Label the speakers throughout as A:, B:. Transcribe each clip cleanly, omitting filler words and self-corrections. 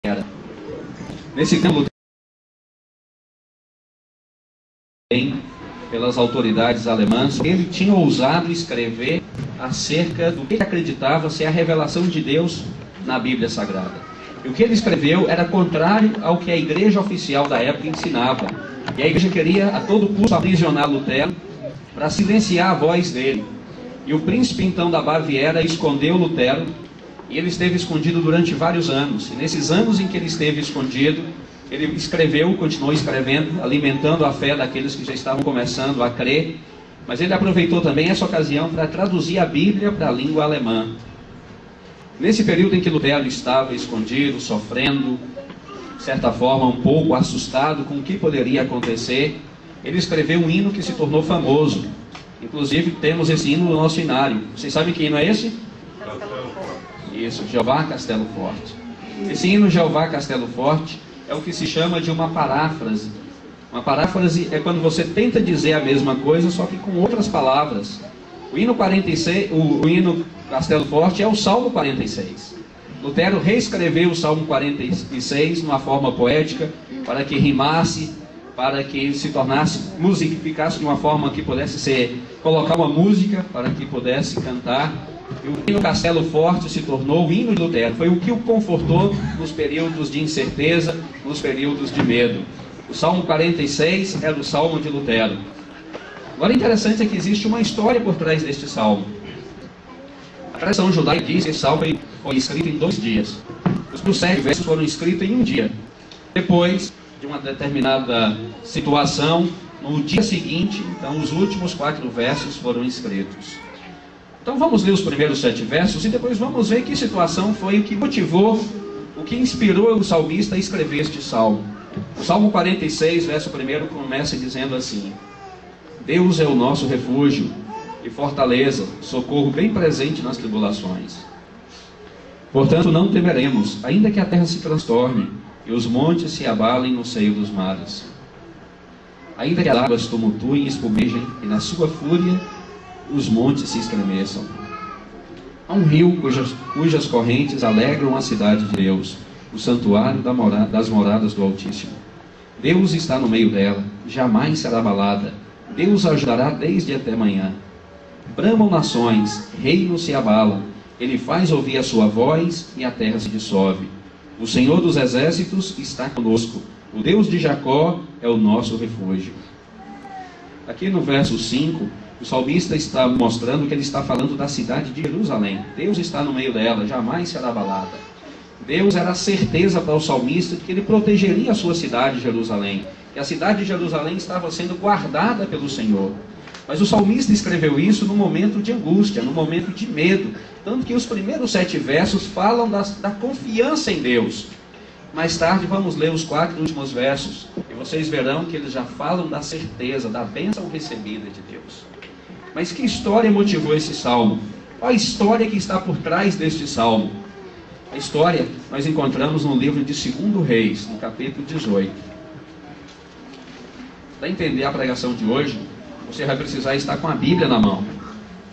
A: era. Nesse tempo, pelas autoridades alemãs, ele tinha ousado escrever acerca do que acreditava ser a revelação de Deus na Bíblia Sagrada. E o que ele escreveu era contrário ao que a igreja oficial da época ensinava. E a igreja queria a todo custo aprisionar Lutero para silenciar a voz dele. E o príncipe então da Baviera escondeu Lutero, e ele esteve escondido durante vários anos. E nesses anos em que ele esteve escondido, ele escreveu, continuou escrevendo, alimentando a fé daqueles que já estavam começando a crer. Mas ele aproveitou também essa ocasião para traduzir a Bíblia para a língua alemã. Nesse período em que Lutero estava escondido, sofrendo, de certa forma um pouco assustado com o que poderia acontecer, ele escreveu um hino que se tornou famoso. Inclusive temos esse hino no nosso hinário. Vocês sabem que hino é esse? Isso, Jeová Castelo Forte. Esse hino Jeová Castelo Forte é o que se chama de uma paráfrase. Uma paráfrase é quando você tenta dizer a mesma coisa, só que com outras palavras. O hino 46, o hino Castelo Forte é o Salmo 46. Lutero reescreveu o Salmo 46 numa forma poética, para que rimasse, para que se tornasse, ficasse de uma forma que pudesse ser, colocar uma música, para que pudesse cantar. E o hino Castelo Forte se tornou o hino de Lutero. Foi o que o confortou nos períodos de incerteza, nos períodos de medo. O Salmo 46 era o Salmo de Lutero. Agora, interessante é que existe uma história por trás deste Salmo. A tradição judaica diz que esse Salmo foi escrito em 2 dias. Os 7 versos foram escritos em um dia. Depois de uma determinada situação, no dia seguinte, então, os últimos 4 versos foram escritos. Então vamos ler os primeiros 7 versos e depois vamos ver que situação foi o que motivou, o que inspirou o salmista a escrever este salmo. O Salmo 46, verso 1, começa dizendo assim: Deus é o nosso refúgio e fortaleza, socorro bem presente nas tribulações. Portanto não temeremos, ainda que a terra se transtorne e os montes se abalem no seio dos mares. Ainda que as águas tumultuem e espumejem e na sua fúria os montes se estremeçam. Há um rio cujas correntes alegram a cidade de Deus, o santuário das moradas do Altíssimo. Deus está no meio dela, jamais será abalada. Deus ajudará desde até amanhã. Bramam nações, reinos se abalam. Ele faz ouvir a sua voz e a terra se dissolve. O Senhor dos exércitos está conosco. O Deus de Jacó é o nosso refúgio. Aqui no verso 5, o salmista está mostrando que ele está falando da cidade de Jerusalém. Deus está no meio dela, jamais será abalada. Deus era a certeza para o salmista de que ele protegeria a sua cidade, Jerusalém. E a cidade de Jerusalém estava sendo guardada pelo Senhor. Mas o salmista escreveu isso num momento de angústia, num momento de medo. Tanto que os primeiros 7 versos falam da confiança em Deus. Mais tarde vamos ler os 4 últimos versos. E vocês verão que eles já falam da certeza, da bênção recebida de Deus. Mas que história motivou esse salmo? Qual a história que está por trás deste salmo? A história nós encontramos no livro de 2 Reis, no capítulo 18. Para entender a pregação de hoje, você vai precisar estar com a Bíblia na mão.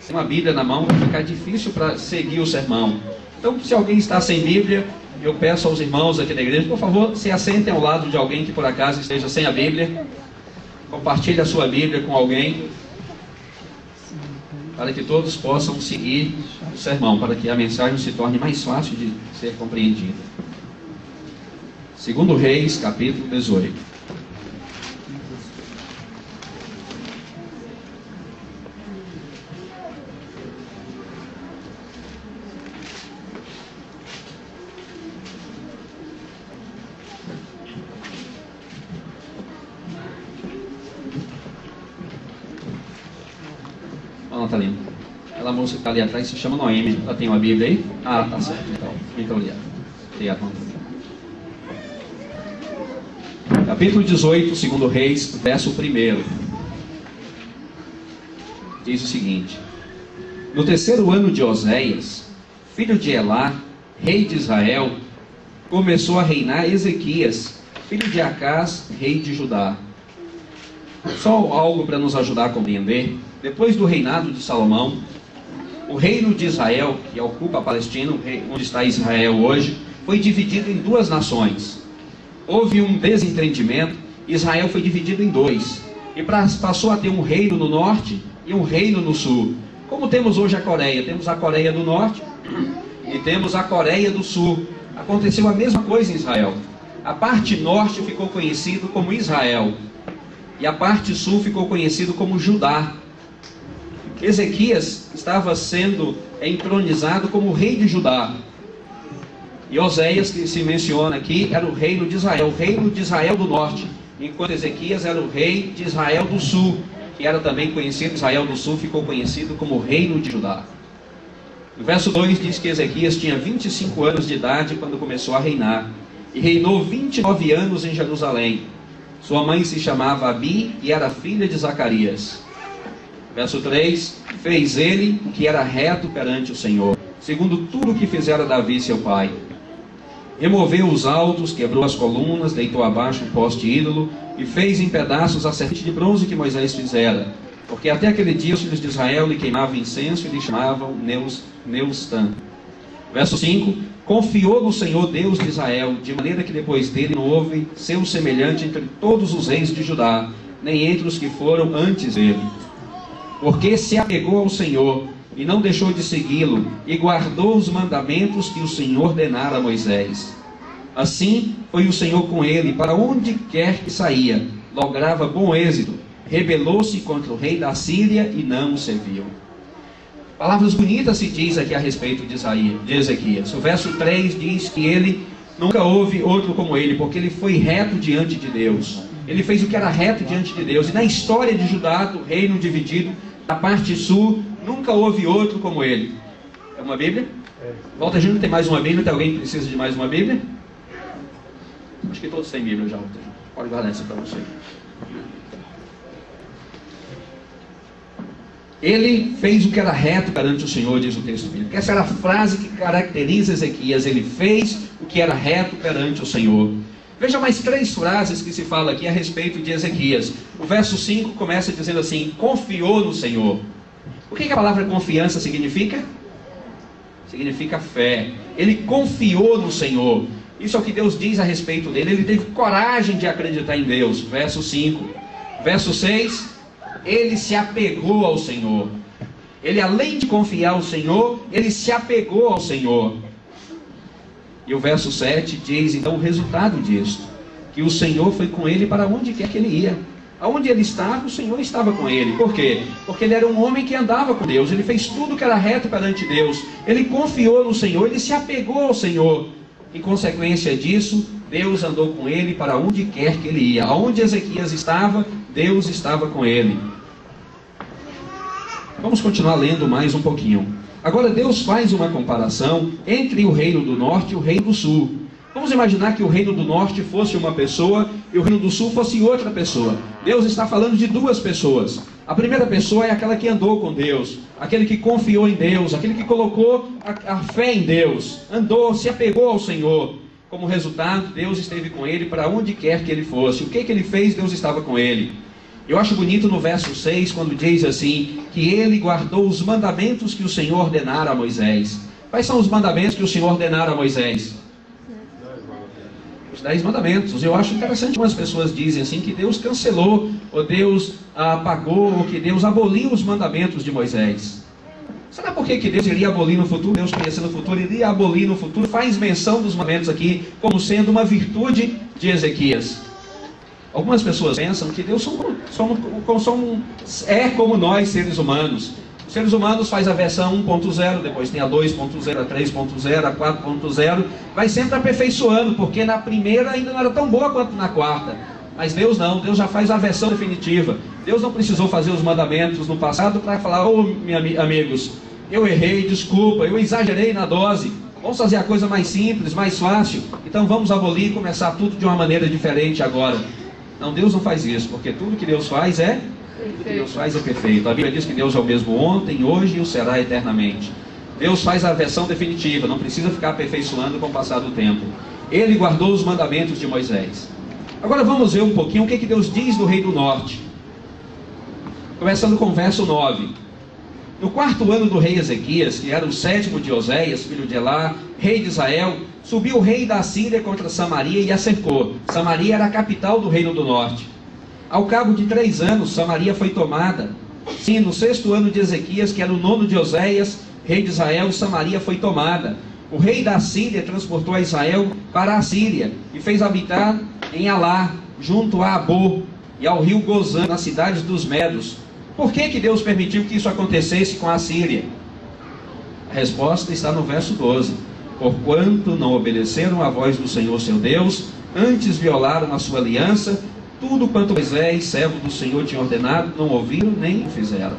A: Sem uma Bíblia na mão vai ficar difícil para seguir o sermão. Então, se alguém está sem Bíblia, eu peço aos irmãos aqui da igreja, por favor, se assentem ao lado de alguém que por acaso esteja sem a Bíblia. Compartilhe a sua Bíblia com alguém, para que todos possam seguir o sermão, para que a mensagem se torne mais fácil de ser compreendida. 2 Reis, capítulo 18. Natalina. Aquela moça que está ali atrás se chama Noemi. Ela tem uma Bíblia aí? Ah, tá certo. Então, muito obrigado. Obrigado, Natalina. Capítulo 18, 2 Reis, verso 1. Diz o seguinte: No 3º ano de Oséias, filho de Elá, rei de Israel, começou a reinar Ezequias, filho de Acás, rei de Judá. Só algo para nos ajudar a compreender. Depois do reinado de Salomão, o reino de Israel, que ocupa a Palestina, onde está Israel hoje, foi dividido em duas nações. Houve um desentendimento, Israel foi dividido em dois, e passou a ter um reino no norte e um reino no sul. Como temos hoje a Coreia, temos a Coreia do Norte e temos a Coreia do Sul. Aconteceu a mesma coisa em Israel. A parte norte ficou conhecido como Israel, e a parte sul ficou conhecido como Judá. Ezequias estava sendo entronizado como rei de Judá. E Oséias, que se menciona aqui, era o reino de Israel, o reino de Israel do norte, enquanto Ezequias era o rei de Israel do sul, que era também conhecido, Israel do sul ficou conhecido como reino de Judá. No verso 2 diz que Ezequias tinha 25 anos de idade quando começou a reinar, e reinou 29 anos em Jerusalém. Sua mãe se chamava Abi e era filha de Zacarias. Verso 3, fez ele o que era reto perante o Senhor, segundo tudo o que fizera Davi seu pai. Removeu os altos, quebrou as colunas, deitou abaixo o poste ídolo, e fez em pedaços a serpente de bronze que Moisés fizera. Porque até aquele dia os filhos de Israel lhe queimavam incenso e lhe chamavam Neustã. Verso 5, confiou no Senhor Deus de Israel, de maneira que depois dele não houve seu semelhante entre todos os reis de Judá, nem entre os que foram antes dele. Porque se apegou ao Senhor, e não deixou de segui-lo, e guardou os mandamentos que o Senhor ordenara a Moisés. Assim foi o Senhor com ele, para onde quer que saía, lograva bom êxito, rebelou-se contra o rei da Síria e não o serviu. Palavras bonitas se diz aqui a respeito de Ezequias. O verso 3 diz que ele nunca houve outro como ele, porque ele foi reto diante de Deus. Ele fez o que era reto diante de Deus. E na história de Judá, do reino dividido, da parte sul, nunca houve outro como ele. É uma Bíblia? Volta, Júnior, tem mais uma Bíblia? Tem alguém que precisa de mais uma Bíblia? Acho que todos têm Bíblia já. Pode guardar essa para você. Ele fez o que era reto perante o Senhor, diz o texto bíblico. Essa era a frase que caracteriza Ezequias. Ele fez o que era reto perante o Senhor. Veja mais 3 frases que se fala aqui a respeito de Ezequias. O verso 5 começa dizendo assim: confiou no Senhor. O que a palavra confiança significa? Significa fé. Ele confiou no Senhor. Isso é o que Deus diz a respeito dele. Ele teve coragem de acreditar em Deus. Verso 5. Verso 6. Ele se apegou ao Senhor. Ele, além de confiar ao Senhor, ele se apegou ao Senhor. E o verso 7 diz então o resultado disso: que o Senhor foi com ele para onde quer que ele ia. Aonde ele estava, o Senhor estava com ele. Por quê? Porque ele era um homem que andava com Deus. Ele fez tudo que era reto perante Deus. Ele confiou no Senhor, ele se apegou ao Senhor. Em consequência disso, Deus andou com ele para onde quer que ele ia. Aonde Ezequias estava, Deus estava com ele. Vamos continuar lendo mais um pouquinho. Agora Deus faz uma comparação entre o reino do norte e o reino do sul. Vamos imaginar que o reino do norte fosse uma pessoa e o reino do sul fosse outra pessoa. Deus está falando de 2 pessoas. A primeira pessoa é aquela que andou com Deus, aquele que confiou em Deus, aquele que colocou a fé em Deus, andou, se apegou ao Senhor. Como resultado, Deus esteve com ele para onde quer que ele fosse. O que ele fez? Deus estava com ele. Eu acho bonito no verso 6, quando diz assim, que ele guardou os mandamentos que o Senhor ordenara a Moisés. Quais são os mandamentos que o Senhor ordenara a Moisés? Os 10 mandamentos. Eu acho interessante, algumas pessoas dizem assim, que Deus cancelou, ou Deus apagou, ou que Deus aboliu os mandamentos de Moisés. Será por que Deus iria abolir no futuro? Deus conhecendo o futuro, iria abolir no futuro. Faz menção dos mandamentos aqui, como sendo uma virtude de Ezequias. Algumas pessoas pensam que Deus é como nós, seres humanos. Os seres humanos faz a versão 1.0, depois tem a 2.0, a 3.0, a 4.0. Vai sempre aperfeiçoando, porque na primeira ainda não era tão boa quanto na quarta. Mas Deus não, Deus já faz a versão definitiva. Deus não precisou fazer os mandamentos no passado para falar: ô, meus amigos, eu errei, desculpa, eu exagerei na dose. Vamos fazer a coisa mais simples, mais fácil. Então vamos abolir e começar tudo de uma maneira diferente agora. Não, Deus não faz isso, porque tudo que Deus faz é perfeito. A Bíblia diz que Deus é o mesmo ontem, hoje e o será eternamente. Deus faz a versão definitiva, não precisa ficar aperfeiçoando com o passar do tempo. Ele guardou os mandamentos de Moisés. Agora vamos ver um pouquinho o que Deus diz do rei do norte. Começando com o verso 9. No 4º ano do rei Ezequias, que era o 7º de Oséias, filho de Elá, rei de Israel, subiu o rei da Síria contra Samaria e a cercou. Samaria era a capital do reino do norte. Ao cabo de 3 anos, Samaria foi tomada. Sim, no 6º ano de Ezequias, que era o 9º de Oséias, rei de Israel, Samaria foi tomada. O rei da Síria transportou a Israel para a Síria e fez habitar em Alá, junto a Abô e ao rio Gozã, nas cidades dos Medos. Por que Deus permitiu que isso acontecesse com a Síria? A resposta está no verso 12. Porquanto não obedeceram à voz do Senhor seu Deus, antes violaram a sua aliança, tudo quanto Moisés, servo do Senhor, tinha ordenado, não ouviram nem fizeram.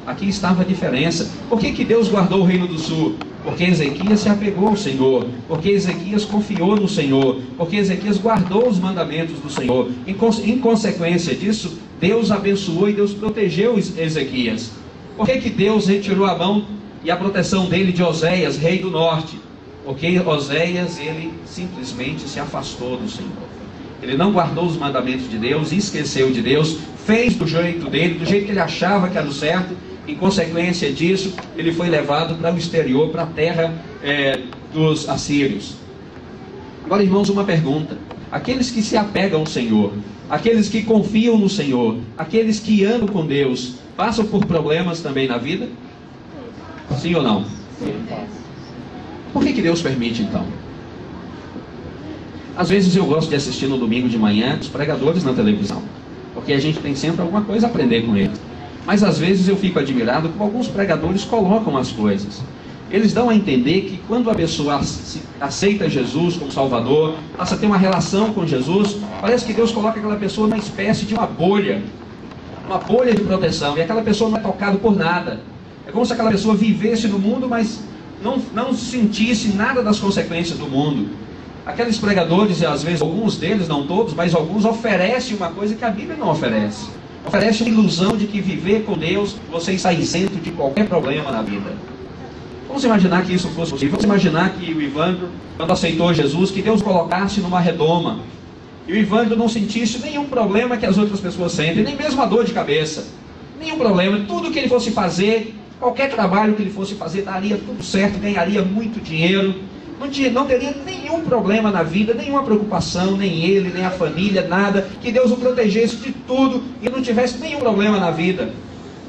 A: Aqui estava a diferença. Por que Deus guardou o reino do sul? Porque Ezequias se apegou ao Senhor, porque Ezequias confiou no Senhor, porque Ezequias guardou os mandamentos do Senhor. Em consequência disso, Deus abençoou e Deus protegeu Ezequias. Por que Deus retirou a mão e a proteção dele de Oséias, rei do norte? Porque Oséias, ele simplesmente se afastou do Senhor. Ele não guardou os mandamentos de Deus, esqueceu de Deus, fez do jeito dele, do jeito que ele achava que era o certo. Em consequência disso, ele foi levado para o exterior, para a terra dos assírios. Agora, irmãos, uma pergunta. Aqueles que se apegam ao Senhor, aqueles que confiam no Senhor, aqueles que andam com Deus, passam por problemas também na vida? Sim ou não? Sim. Por que Deus permite, então? Às vezes eu gosto de assistir no domingo de manhã os pregadores na televisão, porque a gente tem sempre alguma coisa a aprender com eles. Mas às vezes eu fico admirado como alguns pregadores colocam as coisas. Eles dão a entender que quando a pessoa aceita Jesus como Salvador, passa a ter uma relação com Jesus, parece que Deus coloca aquela pessoa numa espécie de uma bolha de proteção, e aquela pessoa não é tocada por nada. É como se aquela pessoa vivesse no mundo, mas não sentisse nada das consequências do mundo. Aqueles pregadores, às vezes, alguns deles, não todos, mas alguns oferecem uma coisa que a Bíblia não oferece. Oferece a ilusão de que viver com Deus, você está isento de qualquer problema na vida. Vamos imaginar que isso fosse possível. Vamos imaginar que o Ivandro, quando aceitou Jesus, que Deus colocasse numa redoma, e o Ivandro não sentisse nenhum problema que as outras pessoas sentem, nem mesmo a dor de cabeça, nenhum problema. Tudo que ele fosse fazer, qualquer trabalho que ele fosse fazer, daria tudo certo, ganharia muito dinheiro, não teria nenhum problema na vida, nenhuma preocupação, nem ele, nem a família, nada, que Deus o protegesse de tudo e não tivesse nenhum problema na vida.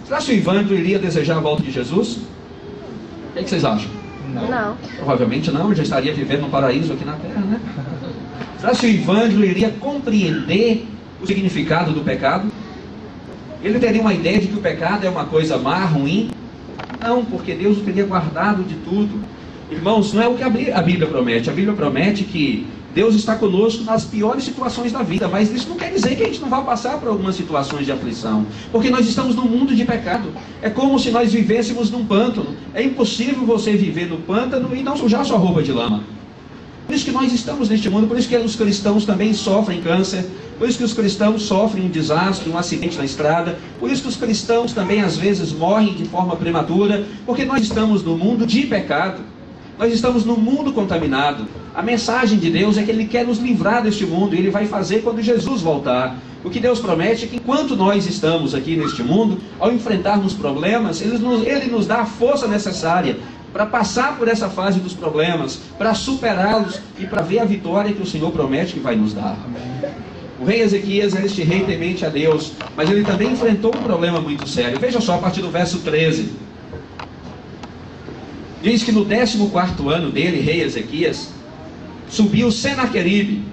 A: Será que o Ivandro iria desejar a volta de Jesus? O que vocês acham?
B: Não.
A: Provavelmente não, ele já estaria vivendo no paraíso aqui na terra, né? Será que o Ivandro iria compreender o significado do pecado? Ele teria uma ideia de que o pecado é uma coisa má, ruim? Não, porque Deus o teria guardado de tudo. Irmãos, não é o que a Bíblia promete. A Bíblia promete que Deus está conosco nas piores situações da vida, mas isso não quer dizer que a gente não vai passar por algumas situações de aflição, porque nós estamos num mundo de pecado. É como se nós vivêssemos num pântano. É impossível você viver no pântano e não sujar sua roupa de lama. Por isso que nós estamos neste mundo, por isso que os cristãos também sofrem câncer, por isso que os cristãos sofrem um desastre, um acidente na estrada, por isso que os cristãos também às vezes morrem de forma prematura, porque nós estamos no mundo de pecado. Nós estamos num mundo contaminado. A mensagem de Deus é que Ele quer nos livrar deste mundo, e Ele vai fazer quando Jesus voltar. O que Deus promete é que enquanto nós estamos aqui neste mundo, ao enfrentarmos problemas, Ele nos dá a força necessária para passar por essa fase dos problemas, para superá-los e para ver a vitória que o Senhor promete que vai nos dar. O rei Ezequias era este rei temente a Deus, mas ele também enfrentou um problema muito sério. Veja só, a partir do verso 13. Diz que no 14º ano dele, rei Ezequias, subiu Senaqueribe,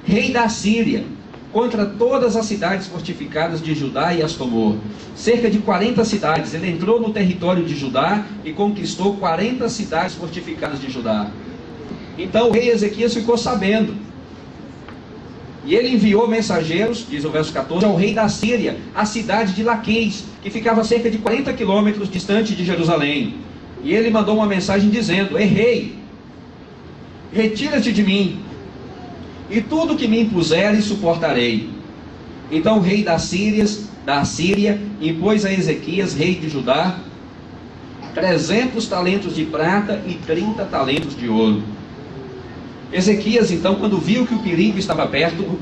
A: rei da Síria, contra todas as cidades fortificadas de Judá e as tomou. Cerca de 40 cidades. Ele entrou no território de Judá e conquistou 40 cidades fortificadas de Judá. Então o rei Ezequias ficou sabendo. E ele enviou mensageiros, diz o verso 14, ao rei da Síria, a cidade de Laquis, que ficava a cerca de 40 quilômetros distante de Jerusalém. E ele mandou uma mensagem dizendo: errei, retira-te de mim, e tudo que me impuseres suportarei. Então o rei da Síria impôs a Ezequias, rei de Judá, 300 talentos de prata e 30 talentos de ouro. Ezequias, então, quando viu que o perigo estava perto,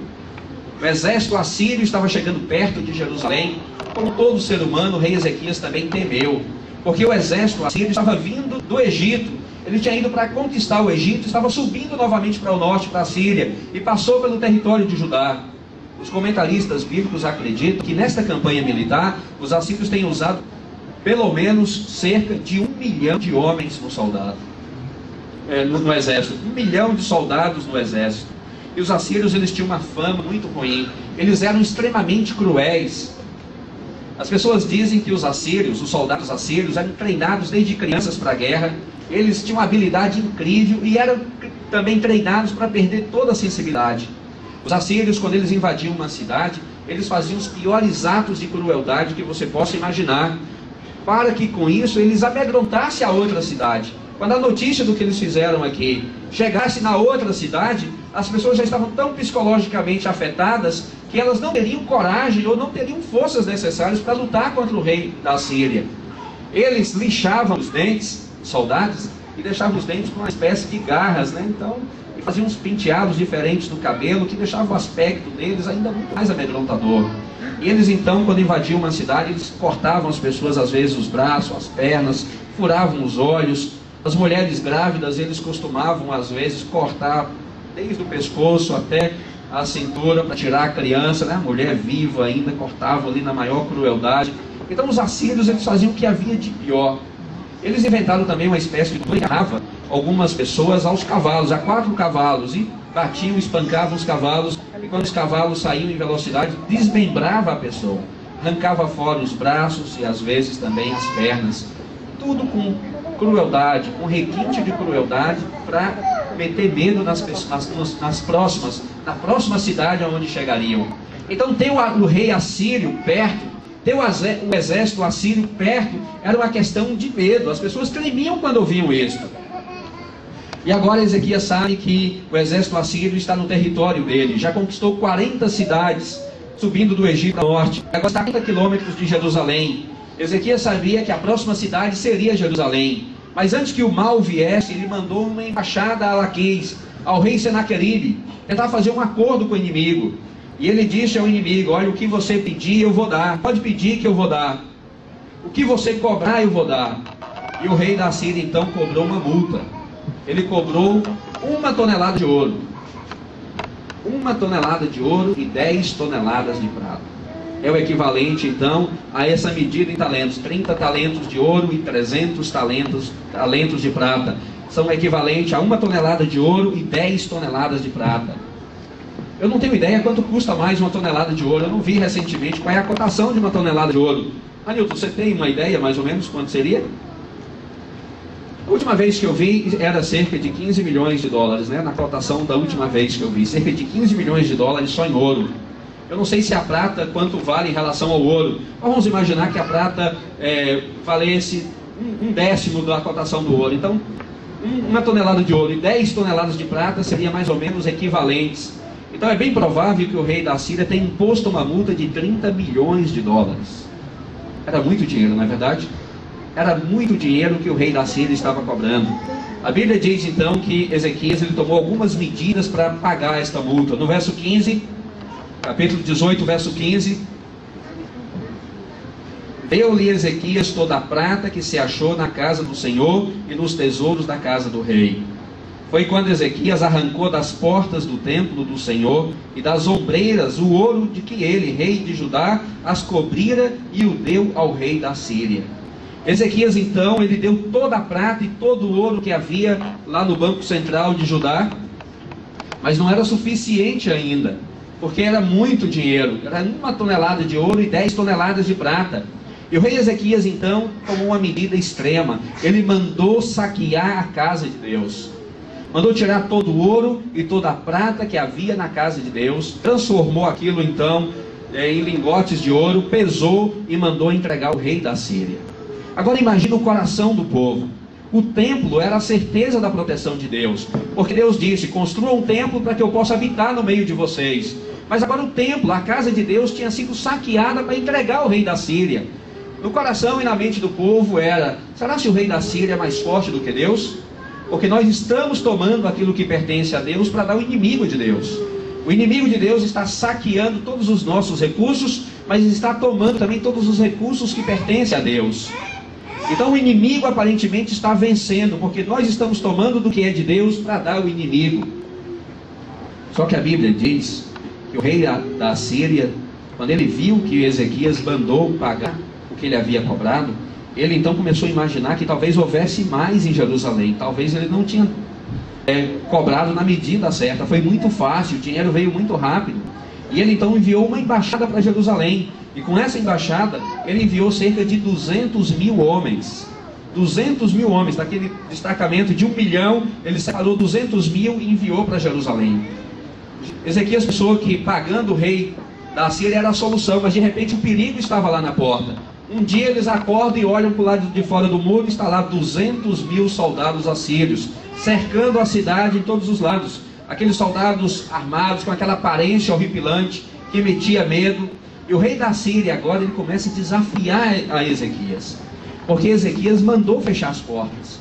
A: o exército assírio estava chegando perto de Jerusalém, como todo ser humano, o rei Ezequias também temeu. porque o exército assírio estava vindo do Egito. Ele tinha ido para conquistar o Egito, estava subindo novamente para o norte, para a Síria, e passou pelo território de Judá. Os comentaristas bíblicos acreditam que nesta campanha militar, os assírios têm usado pelo menos cerca de 1 milhão de homens no exército. 1 milhão de soldados no exército. E os assírios, eles tinham uma fama muito ruim. Eles eram extremamente cruéis. As pessoas dizem que os assírios, os soldados assírios, eram treinados desde crianças para a guerra. Eles tinham uma habilidade incrível e eram também treinados para perder toda a sensibilidade. Os assírios, quando eles invadiam uma cidade, eles faziam os piores atos de crueldade que você possa imaginar, para que com isso eles amedrontassem a outra cidade. Quando a notícia do que eles fizeram aqui chegasse na outra cidade, as pessoas já estavam tão psicologicamente afetadas que elas não teriam coragem ou não teriam forças necessárias para lutar contra o rei da Síria. Eles lixavam os dentes, soldados, e deixavam os dentes com uma espécie de garras, né? Então, e faziam uns penteados diferentes no cabelo que deixavam o aspecto deles ainda muito mais amedrontador. E eles então, quando invadiam uma cidade, eles cortavam as pessoas, às vezes os braços, as pernas, furavam os olhos. As mulheres grávidas, eles costumavam às vezes cortar desde o pescoço até a cintura para tirar a criança, né? A mulher viva ainda, cortavam ali na maior crueldade. Então os assírios, eles faziam o que havia de pior. Eles inventaram também uma espécie de amarrava algumas pessoas aos cavalos, a 4 cavalos, e batiam, espancavam os cavalos, e quando os cavalos saíam em velocidade, desmembrava a pessoa, arrancava fora os braços e às vezes também as pernas, tudo com crueldade, com requinte de crueldade, para meter medo na próxima cidade aonde chegariam. Então ter o rei assírio perto, ter o exército assírio perto, era uma questão de medo. As pessoas tremiam quando ouviam isso. E agora Ezequias sabe que o exército assírio está no território dele, já conquistou 40 cidades, subindo do Egito ao norte, agora está a 30 quilômetros de Jerusalém. Ezequias sabia que a próxima cidade seria Jerusalém, mas antes que o mal viesse, ele mandou uma embaixada a Laquis, ao rei Senaqueribe, tentar fazer um acordo com o inimigo. E ele disse ao inimigo: olha, o que você pedir eu vou dar, pode pedir que eu vou dar, o que você cobrar eu vou dar. E o rei da Síria então cobrou uma multa. Ele cobrou 1 tonelada de ouro, 1 tonelada de ouro e 10 toneladas de prata. É o equivalente então a essa medida em talentos, 30 talentos de ouro e 300 talentos de prata. São equivalente a 1 tonelada de ouro e 10 toneladas de prata. Eu não tenho ideia quanto custa mais 1 tonelada de ouro. Eu não vi recentemente qual é a cotação de 1 tonelada de ouro. Anilton, você tem uma ideia mais ou menos quanto seria? A última vez que eu vi era cerca de 15 milhões de dólares, né? Na cotação da última vez que eu vi, cerca de 15 milhões de dólares só em ouro. Eu não sei se a prata quanto vale em relação ao ouro. Vamos imaginar que a prata valesse um décimo da cotação do ouro. Então, 1 tonelada de ouro e 10 toneladas de prata seria mais ou menos equivalentes. Então é bem provável que o rei da Síria tenha imposto uma multa de 30 milhões de dólares. Era muito dinheiro, não é verdade? Era muito dinheiro que o rei da Síria estava cobrando. A Bíblia diz então que Ezequias ele tomou algumas medidas para pagar esta multa. No verso 15, capítulo 18, verso 15: deu-lhe Ezequias toda a prata que se achou na casa do Senhor e nos tesouros da casa do rei. Foi quando Ezequias arrancou das portas do templo do Senhor e das ombreiras o ouro de que ele, rei de Judá, as cobrira e o deu ao rei da Síria. Ezequias então, ele deu toda a prata e todo o ouro que havia lá no banco central de Judá, mas não era suficiente ainda, porque era muito dinheiro, era 1 tonelada de ouro e 10 toneladas de prata. E o rei Ezequias então tomou uma medida extrema. Ele mandou saquear a casa de Deus, mandou tirar todo o ouro e toda a prata que havia na casa de Deus, transformou aquilo então em lingotes de ouro, pesou e mandou entregar ao rei da Síria. Agora imagina o coração do povo. O templo era a certeza da proteção de Deus, porque Deus disse: construa um templo para que eu possa habitar no meio de vocês. Mas agora o templo, a casa de Deus, tinha sido saqueada para entregar ao rei da Síria. No coração e na mente do povo era: será que o rei da Síria é mais forte do que Deus? Porque nós estamos tomando aquilo que pertence a Deus para dar ao inimigo de Deus. O inimigo de Deus está saqueando todos os nossos recursos, mas está tomando também todos os recursos que pertencem a Deus. Então o inimigo aparentemente está vencendo, porque nós estamos tomando do que é de Deus para dar ao inimigo. Só que a Bíblia diz que o rei da Síria, quando ele viu que Ezequias mandou pagar o que ele havia cobrado, ele então começou a imaginar que talvez houvesse mais em Jerusalém. Talvez ele não tinha cobrado na medida certa. Foi muito fácil, o dinheiro veio muito rápido. E ele então enviou uma embaixada para Jerusalém. E com essa embaixada, ele enviou cerca de 200 mil homens. 200 mil homens, daquele destacamento de 1 milhão, ele separou 200 mil e enviou para Jerusalém. Ezequias pensou que pagando o rei da Síria era a solução, mas de repente o perigo estava lá na porta. Um dia eles acordam e olham para o lado de fora do muro, e está lá 200 mil soldados assírios, cercando a cidade em todos os lados. Aqueles soldados armados, com aquela aparência horripilante, que metia medo. E o rei da Síria agora ele começa a desafiar a Ezequias, porque Ezequias mandou fechar as portas.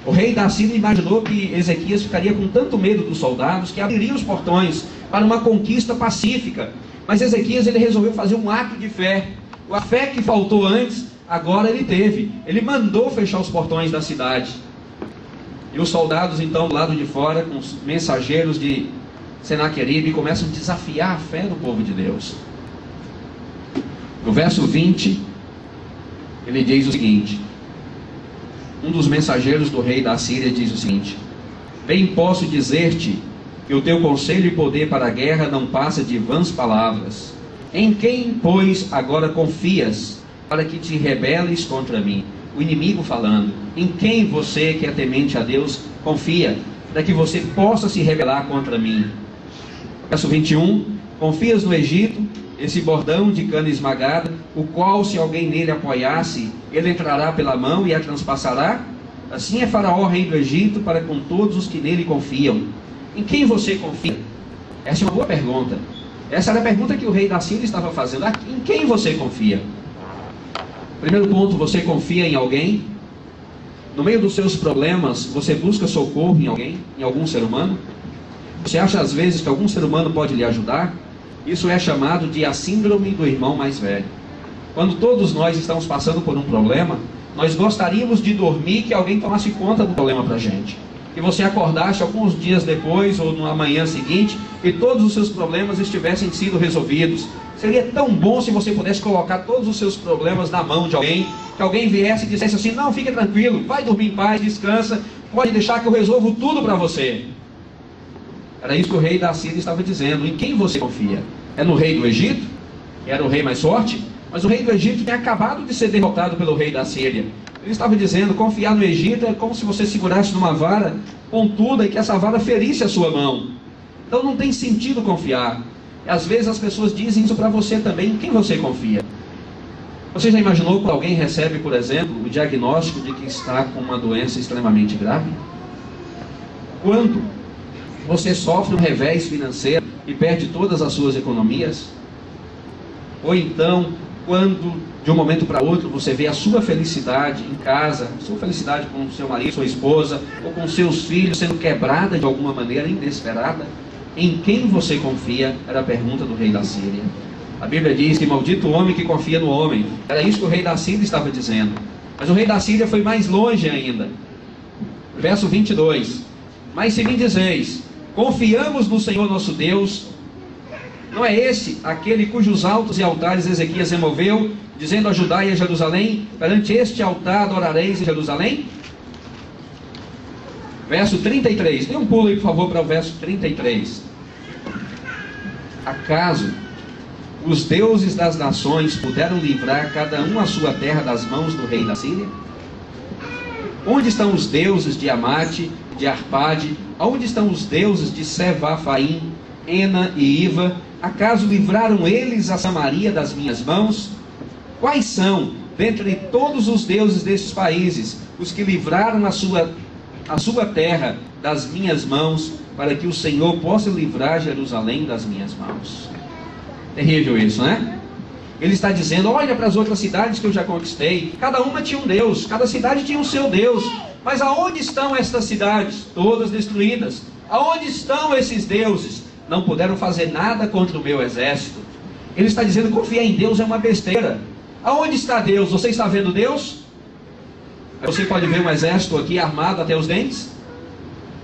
A: O rei da Síria imaginou que Ezequias ficaria com tanto medo dos soldados que abriria os portões para uma conquista pacífica. Mas Ezequias ele resolveu fazer um ato de fé. A fé que faltou antes, agora ele teve. Ele mandou fechar os portões da cidade. E os soldados então do lado de fora, com os mensageiros de Senaqueribe, começam a desafiar a fé do povo de Deus. No verso 20, ele diz o seguinte: um dos mensageiros do rei da Síria diz o seguinte: bem posso dizer-te que o teu conselho e poder para a guerra não passa de vãs palavras. Em quem, pois, agora confias para que te rebeles contra mim? O inimigo falando. Em quem você, que é temente a Deus, confia para que você possa se rebelar contra mim? Verso 21, confias no Egito, esse bordão de cana esmagada, o qual, se alguém nele apoiasse, ele entrará pela mão e a transpassará? Assim é Faraó, rei do Egito, para com todos os que nele confiam. Em quem você confia? Essa é uma boa pergunta. Essa era a pergunta que o rei da Síria estava fazendo. Em quem você confia? Primeiro ponto, você confia em alguém? No meio dos seus problemas, você busca socorro em alguém? Em algum ser humano? Você acha às vezes que algum ser humano pode lhe ajudar? Isso é chamado de a síndrome do irmão mais velho. Quando todos nós estamos passando por um problema, nós gostaríamos de dormir que alguém tomasse conta do problema para a gente. Que você acordasse alguns dias depois ou na manhã seguinte e todos os seus problemas estivessem sido resolvidos. Seria tão bom se você pudesse colocar todos os seus problemas na mão de alguém, que alguém viesse e dissesse assim: não, fique tranquilo, vai dormir em paz, descansa, pode deixar que eu resolvo tudo para você. Era isso que o rei da Síria estava dizendo. Em quem você confia? É no rei do Egito, que era o rei mais forte? Mas o rei do Egito tinha acabado de ser derrotado pelo rei da Síria. Ele estava dizendo: confiar no Egito é como se você segurasse numa vara pontuda e que essa vara ferisse a sua mão. Então não tem sentido confiar. Às vezes as pessoas dizem isso para você também. Em quem você confia? Você já imaginou quando alguém recebe, por exemplo, o diagnóstico de que está com uma doença extremamente grave? Quando você sofre um revés financeiro e perde todas as suas economias? Ou então, quando de um momento para outro você vê a sua felicidade em casa, sua felicidade com seu marido, sua esposa, ou com seus filhos sendo quebrada de alguma maneira inesperada? Em quem você confia? Era a pergunta do rei da Síria. A Bíblia diz que maldito o homem que confia no homem. Era isso que o rei da Síria estava dizendo. Mas o rei da Síria foi mais longe ainda. Verso 22. Mas se me dizeis: confiamos no Senhor nosso Deus, não é esse aquele cujos altos e altares Ezequias removeu, dizendo a Judá e a Jerusalém: perante este altar adorareis em Jerusalém? Verso 33, dê um pulo aí por favor para o verso 33. Acaso os deuses das nações puderam livrar cada um a sua terra das mãos do rei da Síria? Onde estão os deuses de Amate, de Arpade? Onde estão os deuses de Sevafaim, Ena e Iva? Acaso livraram eles a Samaria das minhas mãos? Quais são, dentre todos os deuses desses países, os que livraram a sua terra das minhas mãos, para que o Senhor possa livrar Jerusalém das minhas mãos? Terrível isso, né? Ele está dizendo: olha para as outras cidades que eu já conquistei, cada uma tinha um Deus, cada cidade tinha o seu Deus, mas aonde estão estas cidades? Todas destruídas. Aonde estão esses deuses? Não puderam fazer nada contra o meu exército. Ele está dizendo: confiar em Deus é uma besteira. Aonde está Deus? Você está vendo Deus? Você pode ver um exército aqui armado até os dentes.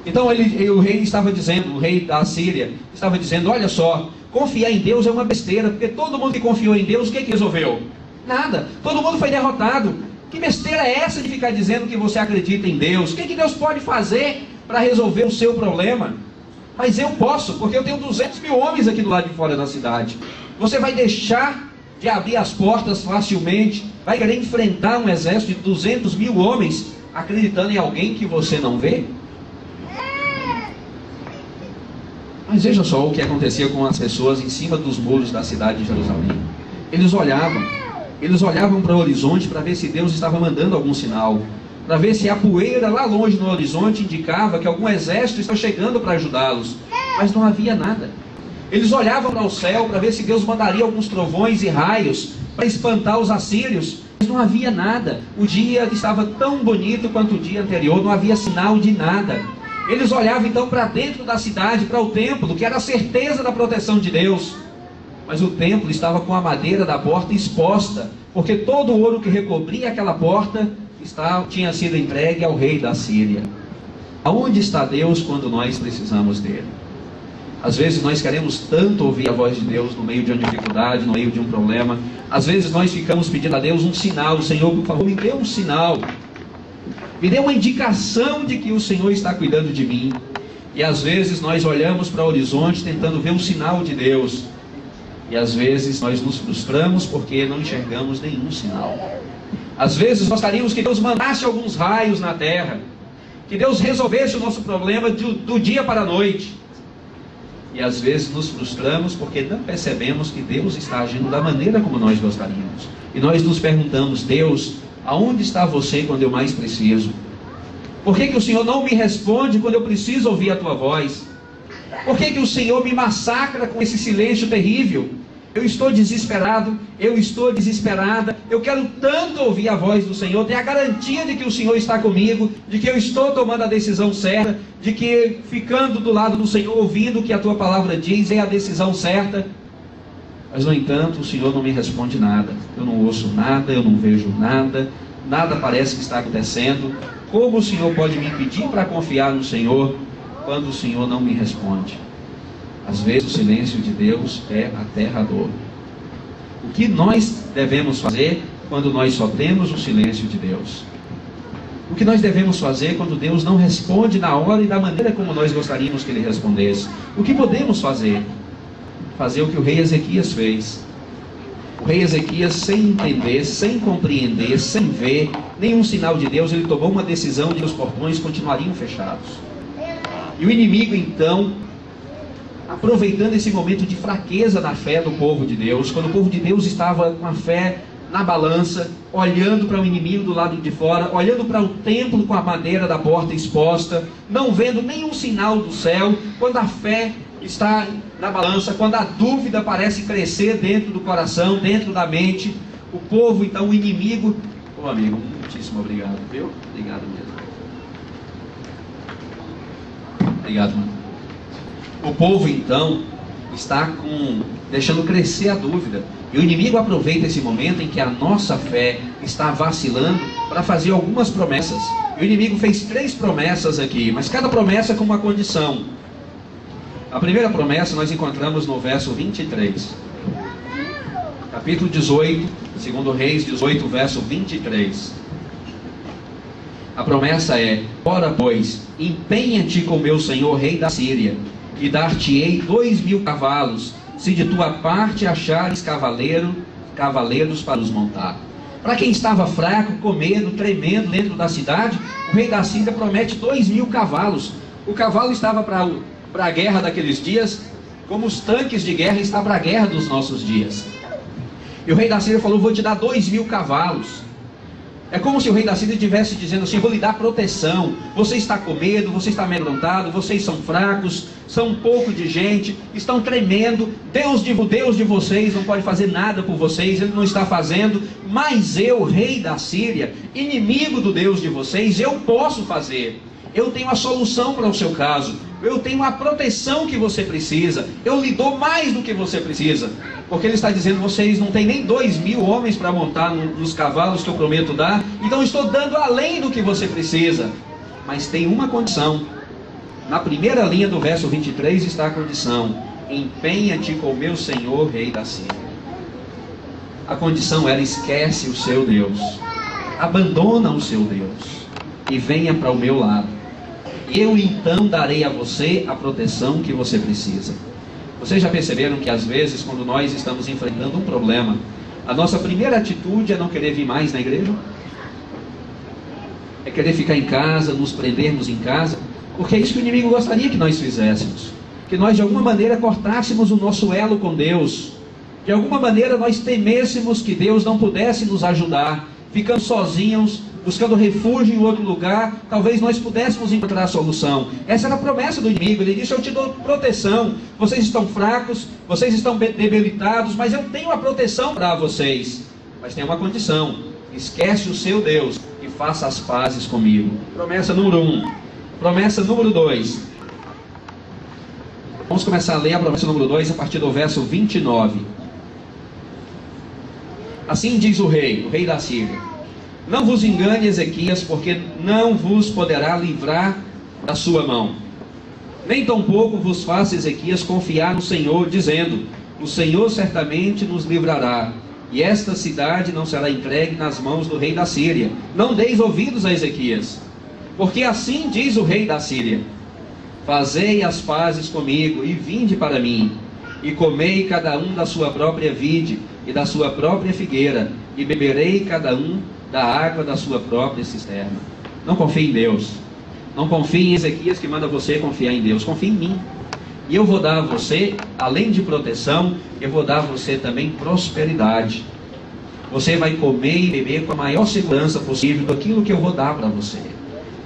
A: Então o rei estava dizendo, o rei da Síria estava dizendo: olha só, confiar em Deus é uma besteira, porque todo mundo que confiou em Deus, o que resolveu? Nada, todo mundo foi derrotado. Que besteira é essa de ficar dizendo que você acredita em Deus? O que Deus pode fazer para resolver o seu problema? Mas eu posso, porque eu tenho 200.000 homens aqui do lado de fora da cidade. Você vai deixar de abrir as portas facilmente, vai querer enfrentar um exército de 200.000 homens, acreditando em alguém que você não vê? Mas veja só o que acontecia com as pessoas em cima dos muros da cidade de Jerusalém. Eles olhavam para o horizonte para ver se Deus estava mandando algum sinal, para ver se a poeira lá longe no horizonte indicava que algum exército estava chegando para ajudá-los, mas não havia nada. Eles olhavam para o céu para ver se Deus mandaria alguns trovões e raios para espantar os assírios, mas não havia nada. O dia estava tão bonito quanto o dia anterior, não havia sinal de nada. Eles olhavam então para dentro da cidade, para o templo, que era a certeza da proteção de Deus. Mas o templo estava com a madeira da porta exposta, porque todo o ouro que recobria aquela porta tinha sido entregue ao rei da Síria. Aonde está Deus quando nós precisamos dele? Às vezes nós queremos tanto ouvir a voz de Deus no meio de uma dificuldade, no meio de um problema. Às vezes nós ficamos pedindo a Deus um sinal: Senhor, por favor, me dê um sinal. Me dê uma indicação de que o Senhor está cuidando de mim. E às vezes nós olhamos para o horizonte tentando ver um sinal de Deus. E às vezes nós nos frustramos porque não enxergamos nenhum sinal. Às vezes gostaríamos que Deus mandasse alguns raios na terra, que Deus resolvesse o nosso problema do dia para a noite. E às vezes nos frustramos porque não percebemos que Deus está agindo da maneira como nós gostaríamos. E nós nos perguntamos: Deus, aonde está você quando eu mais preciso? Por que o Senhor não me responde quando eu preciso ouvir a tua voz? Por que o Senhor me massacra com esse silêncio terrível? Eu estou desesperado, eu estou desesperada, eu quero tanto ouvir a voz do Senhor, ter a garantia de que o Senhor está comigo, de que eu estou tomando a decisão certa, de que ficando do lado do Senhor, ouvindo o que a tua palavra diz, é a decisão certa. Mas no entanto o Senhor não me responde nada. Eu não ouço nada, eu não vejo nada, nada parece que está acontecendo. Como o Senhor pode me impedir para confiar no Senhor quando o Senhor não me responde? Às vezes o silêncio de Deus é aterrador. O que nós devemos fazer quando nós só temos o silêncio de Deus? O que nós devemos fazer quando Deus não responde na hora e da maneira como nós gostaríamos que Ele respondesse? O que podemos fazer? Fazer o que o rei Ezequias fez. O rei Ezequias, sem entender, sem compreender, sem ver nenhum sinal de Deus, ele tomou uma decisão de que os portões continuariam fechados. E o inimigo então, aproveitando esse momento de fraqueza na fé do povo de Deus, quando o povo de Deus estava com a fé na balança, olhando para o inimigo do lado de fora, olhando para o templo com a madeira da porta exposta, não vendo nenhum sinal do céu, quando a fé está na balança, quando a dúvida parece crescer dentro do coração, dentro da mente, o povo então, o inimigo... Ô amigo, muitíssimo obrigado, viu? Obrigado mesmo. Obrigado, mano. O povo então está deixando crescer a dúvida. E o inimigo aproveita esse momento em que a nossa fé está vacilando para fazer algumas promessas. E o inimigo fez 3 promessas aqui, mas cada promessa com uma condição. A primeira promessa nós encontramos no verso 23. Capítulo 18, 2 Reis 18, verso 23. A promessa é: ora pois, empenha-te com meu senhor rei da Síria, e dar-te-ei 2.000 cavalos, se de tua parte achares cavaleiros para os montar. Para quem estava fraco, com medo, tremendo dentro da cidade, o rei da Síria promete 2.000 cavalos. O cavalo estava para a guerra daqueles dias, como os tanques de guerra estão para a guerra dos nossos dias. E o rei da Síria falou: vou te dar 2.000 cavalos. É como se o rei da Síria estivesse dizendo assim: vou lhe dar proteção. Você está com medo, você está amedrontado, vocês são fracos, são um pouco de gente, estão tremendo. Deus de vocês não pode fazer nada por vocês, Ele não está fazendo. Mas eu, rei da Síria, inimigo do Deus de vocês, eu posso fazer. Eu tenho a solução para o seu caso. eu tenho a proteção que você precisa, eu lhe dou mais do que você precisa. Porque ele está dizendo, vocês não têm nem 2.000 homens para montar nos cavalos que eu prometo dar, então eu estou dando além do que você precisa. Mas tem uma condição. Na primeira linha do verso 23 está a condição: empenha-te com o meu Senhor, rei da Síria. A condição era: esquece o seu Deus, abandona o seu Deus e venha para o meu lado. Eu então darei a você a proteção que você precisa. Vocês já perceberam que às vezes, quando nós estamos enfrentando um problema, a nossa primeira atitude é não querer vir mais na igreja? É querer ficar em casa, nos prendermos em casa? Porque é isso que o inimigo gostaria que nós fizéssemos. Que nós de alguma maneira cortássemos o nosso elo com Deus. De alguma maneira nós temêssemos que Deus não pudesse nos ajudar, ficando sozinhos, buscando refúgio em outro lugar. Talvez nós pudéssemos encontrar a solução. Essa era a promessa do inimigo. Ele disse: eu te dou proteção, vocês estão fracos, vocês estão debilitados, mas eu tenho a proteção para vocês. Mas tem uma condição: esquece o seu Deus e faça as pazes comigo. Promessa número 1. Promessa número 2. Vamos começar a ler a promessa número 2 a partir do verso 29. Assim diz o rei da Síria: não vos engane, Ezequias, porque não vos poderá livrar da sua mão. Nem tampouco vos faça, Ezequias, confiar no Senhor, dizendo: o Senhor certamente nos livrará, e esta cidade não será entregue nas mãos do rei da Síria. Não deis ouvidos a Ezequias, porque assim diz o rei da Síria: fazei as pazes comigo e vinde para mim, e comei cada um da sua própria vide e da sua própria figueira, e beberei cada um da água da sua própria cisterna. Não confie em Deus. Não confie em Ezequias, que manda você confiar em Deus. Confie em mim. E eu vou dar a você, além de proteção, eu vou dar a você também prosperidade. Você vai comer e beber com a maior segurança possível daquilo que eu vou dar para você.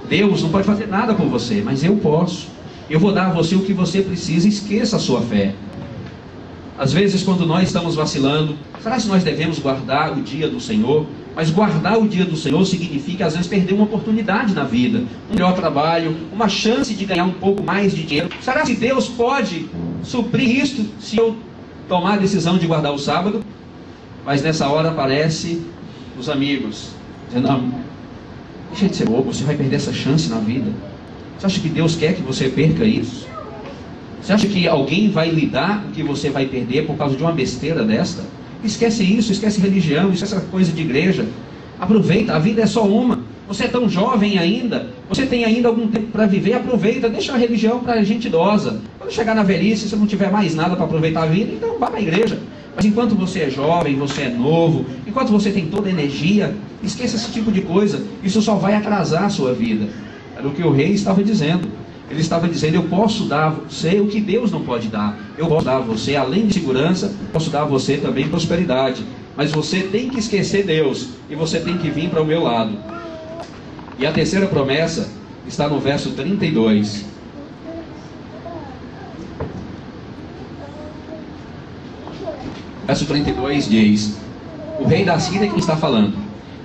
A: Deus não pode fazer nada por você, mas eu posso. Eu vou dar a você o que você precisa. Esqueça a sua fé. Às vezes, quando nós estamos vacilando, será que nós devemos guardar o dia do Senhor? Mas guardar o dia do Senhor significa, às vezes, perder uma oportunidade na vida, um melhor trabalho, uma chance de ganhar um pouco mais de dinheiro. Será que Deus pode suprir isso se eu tomar a decisão de guardar o sábado? Mas nessa hora aparecem os amigos, dizendo: não, deixa de ser bobo, você vai perder essa chance na vida. Você acha que Deus quer que você perca isso? Você acha que alguém vai lhe dar o que você vai perder por causa de uma besteira desta? Esquece isso, esquece religião, esquece essa coisa de igreja. Aproveita, a vida é só uma. Você é tão jovem ainda, você tem ainda algum tempo para viver, aproveita, deixa a religião para gente idosa. Quando chegar na velhice, se você não tiver mais nada para aproveitar a vida, então vá para a igreja. Mas enquanto você é jovem, você é novo, enquanto você tem toda a energia, esqueça esse tipo de coisa. Isso só vai atrasar a sua vida. Era o que o rei estava dizendo. Ele estava dizendo: eu posso dar a você o que Deus não pode dar. Eu posso dar a você, além de segurança, posso dar a você também prosperidade. Mas você tem que esquecer Deus, e você tem que vir para o meu lado. E a terceira promessa está no verso 32. Verso 32 diz: o rei da Síria é quem está falando: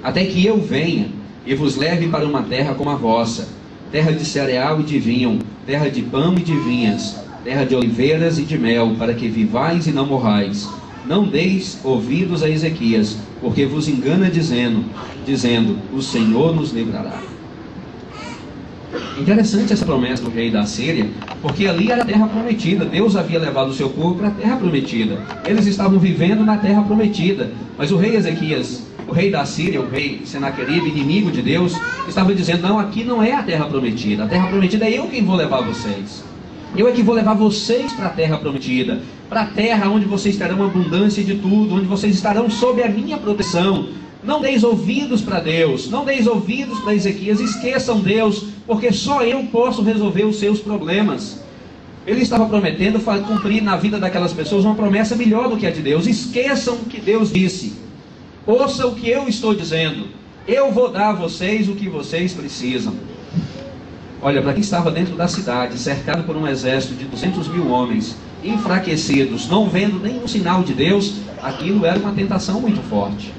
A: até que eu venha e vos leve para uma terra como a vossa, terra de cereal e de vinho, terra de pão e de vinhas, terra de oliveiras e de mel, para que vivais e não morrais. Não deis ouvidos a Ezequias, porque vos engana dizendo, o Senhor nos livrará. Interessante essa promessa do rei da Síria, porque ali era a terra prometida. Deus havia levado o seu povo para a terra prometida. Eles estavam vivendo na terra prometida. Mas o rei Ezequias, o rei da Síria, o rei Senaqueribe, inimigo de Deus, estava dizendo: não, aqui não é a terra prometida. A terra prometida é eu quem vou levar vocês. Eu é que vou levar vocês para a terra prometida, para a terra onde vocês terão abundância de tudo, onde vocês estarão sob a minha proteção. Não deis ouvidos para Deus, não deis ouvidos para Ezequias, esqueçam Deus, porque só eu posso resolver os seus problemas. Ele estava prometendo cumprir na vida daquelas pessoas uma promessa melhor do que a de Deus. Esqueçam o que Deus disse, ouça o que eu estou dizendo, eu vou dar a vocês o que vocês precisam. Olha, para quem estava dentro da cidade, cercado por um exército de 200.000 homens, enfraquecidos, não vendo nenhum sinal de Deus, aquilo era uma tentação muito forte.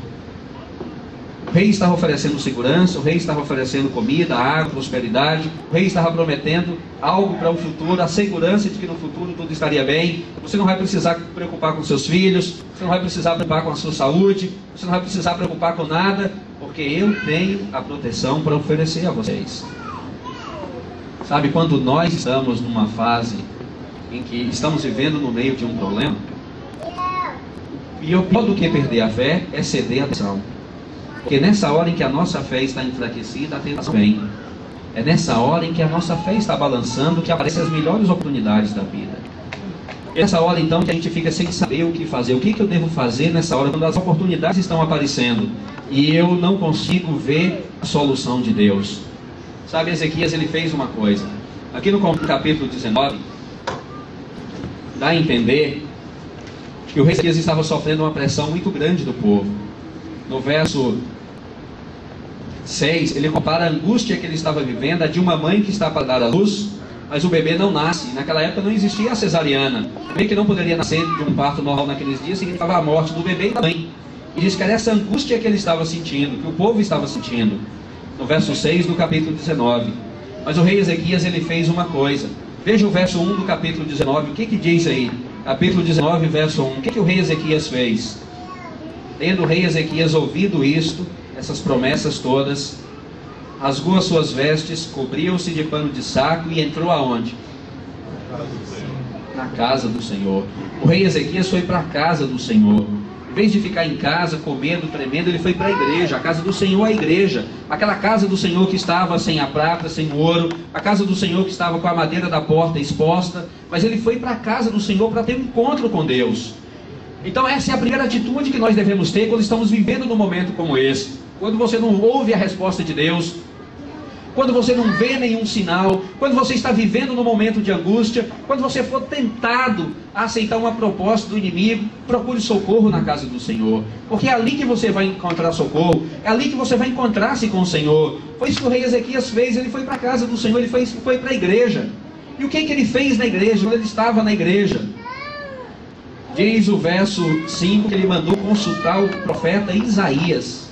A: O rei estava oferecendo segurança, o rei estava oferecendo comida, água, prosperidade. O rei estava prometendo algo para o futuro, a segurança de que no futuro tudo estaria bem. Você não vai precisar preocupar com seus filhos, você não vai precisar preocupar com a sua saúde, você não vai precisar preocupar com nada, porque eu tenho a proteção para oferecer a vocês. Sabe, quando nós estamos numa fase em que estamos vivendo no meio de um problema, e o pior do que perder a fé é ceder a tentação. Porque nessa hora em que a nossa fé está enfraquecida, a tentação vem. É nessa hora em que a nossa fé está balançando que aparecem as melhores oportunidades da vida. É nessa hora então que a gente fica sem saber o que fazer. O que eu devo fazer nessa hora quando as oportunidades estão aparecendo e eu não consigo ver a solução de Deus? Sabe, Ezequias, ele fez uma coisa. Aqui no capítulo 19, dá a entender que o rei Ezequias estava sofrendo uma pressão muito grande do povo. No verso 6, ele compara a angústia que ele estava vivendo a de uma mãe que está para dar à luz, mas o bebê não nasce. Naquela época não existia a cesariana. O bebê que não poderia nascer de um parto normal naqueles dias significava a morte do bebê e da mãe. E diz que era essa angústia que ele estava sentindo, que o povo estava sentindo. No verso 6 do capítulo 19. Mas o rei Ezequias, ele fez uma coisa. Veja o verso 1 do capítulo 19. O que diz aí? Capítulo 19, verso 1. O que o rei Ezequias fez? Tendo o rei Ezequias ouvido isto, essas promessas todas, rasgou as suas vestes, cobriu-se de pano de saco e entrou aonde? Na casa do Senhor. O rei Ezequias foi para a casa do Senhor. Em vez de ficar em casa, comendo, tremendo, ele foi para a igreja. A casa do Senhor é a igreja. Aquela casa do Senhor que estava sem a prata, sem o ouro. A casa do Senhor que estava com a madeira da porta exposta. Mas ele foi para a casa do Senhor para ter um encontro com Deus. Então essa é a primeira atitude que nós devemos ter quando estamos vivendo num momento como esse. Quando você não ouve a resposta de Deus, quando você não vê nenhum sinal, quando você está vivendo num momento de angústia, quando você for tentado a aceitar uma proposta do inimigo, procure socorro na casa do Senhor. Porque é ali que você vai encontrar socorro, é ali que você vai encontrar-se com o Senhor. Foi isso que o rei Ezequias fez, ele foi para a casa do Senhor, ele foi para a igreja. E o que ele fez na igreja, quando ele estava na igreja? Diz o verso 5 que ele mandou consultar o profeta Isaías.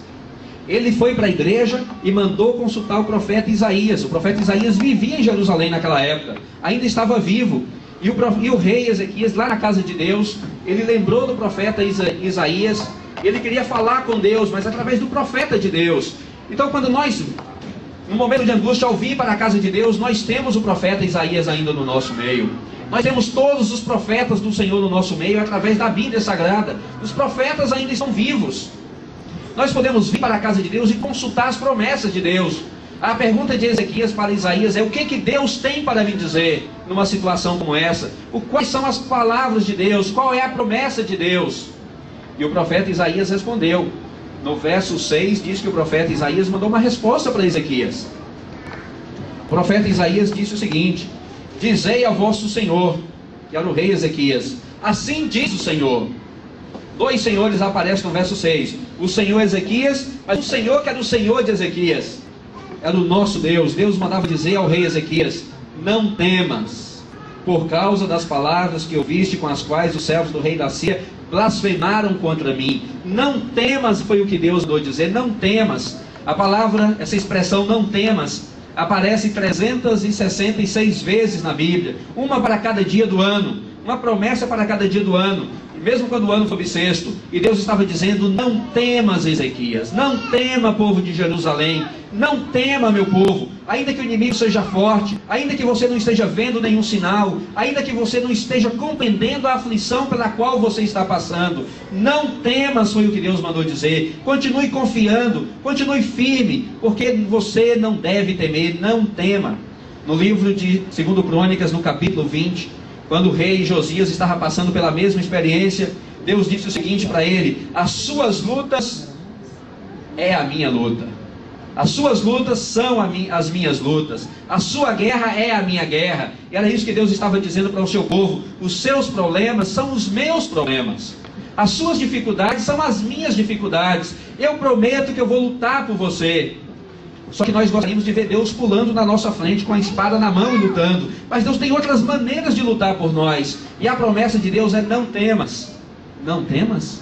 A: Ele foi para a igreja e mandou consultar o profeta Isaías. O profeta Isaías vivia em Jerusalém naquela época, ainda estava vivo. E o rei Ezequias, lá na casa de Deus, ele lembrou do profeta Isaías. Ele queria falar com Deus, mas através do profeta de Deus. Então quando nós, no momento de angústia, ao vir para a casa de Deus, nós temos o profeta Isaías ainda no nosso meio. Nós temos todos os profetas do Senhor no nosso meio através da Bíblia Sagrada. Os profetas ainda estão vivos. Nós podemos vir para a casa de Deus e consultar as promessas de Deus. A pergunta de Ezequias para Isaías é: o que Deus tem para me dizer numa situação como essa? Quais são as palavras de Deus? Qual é a promessa de Deus? E o profeta Isaías respondeu. No verso 6 diz que o profeta Isaías mandou uma resposta para Ezequias. O profeta Isaías disse o seguinte: dizei ao vosso Senhor, que era o rei Ezequias, assim diz o Senhor. Dois senhores aparecem no verso 6. O Senhor Ezequias, mas o Senhor que era o Senhor de Ezequias. Era o nosso Deus. Deus mandava dizer ao rei Ezequias: não temas, por causa das palavras que ouviste, com as quais os servos do rei da Síria blasfemaram contra mim. Não temas, foi o que Deus mandou dizer. Não temas. A palavra, essa expressão não temas, aparece 366 vezes na Bíblia. Uma para cada dia do ano. Uma promessa para cada dia do ano. Mesmo quando o ano foi bissexto, e Deus estava dizendo: não temas, Ezequias, não tema, povo de Jerusalém, não tema, meu povo, ainda que o inimigo seja forte, ainda que você não esteja vendo nenhum sinal, ainda que você não esteja compreendendo a aflição pela qual você está passando, não temas, foi o que Deus mandou dizer. Continue confiando, continue firme, porque você não deve temer, não tema. No livro de 2 Crônicas, no capítulo 20, quando o rei Josias estava passando pela mesma experiência, Deus disse o seguinte para ele: as suas lutas é a minha luta, as suas lutas são as minhas lutas, a sua guerra é a minha guerra. E era isso que Deus estava dizendo para o seu povo: os seus problemas são os meus problemas, as suas dificuldades são as minhas dificuldades. Eu prometo que eu vou lutar por você. Só que nós gostaríamos de ver Deus pulando na nossa frente com a espada na mão e lutando. Mas Deus tem outras maneiras de lutar por nós. E a promessa de Deus é: não temas. Não temas?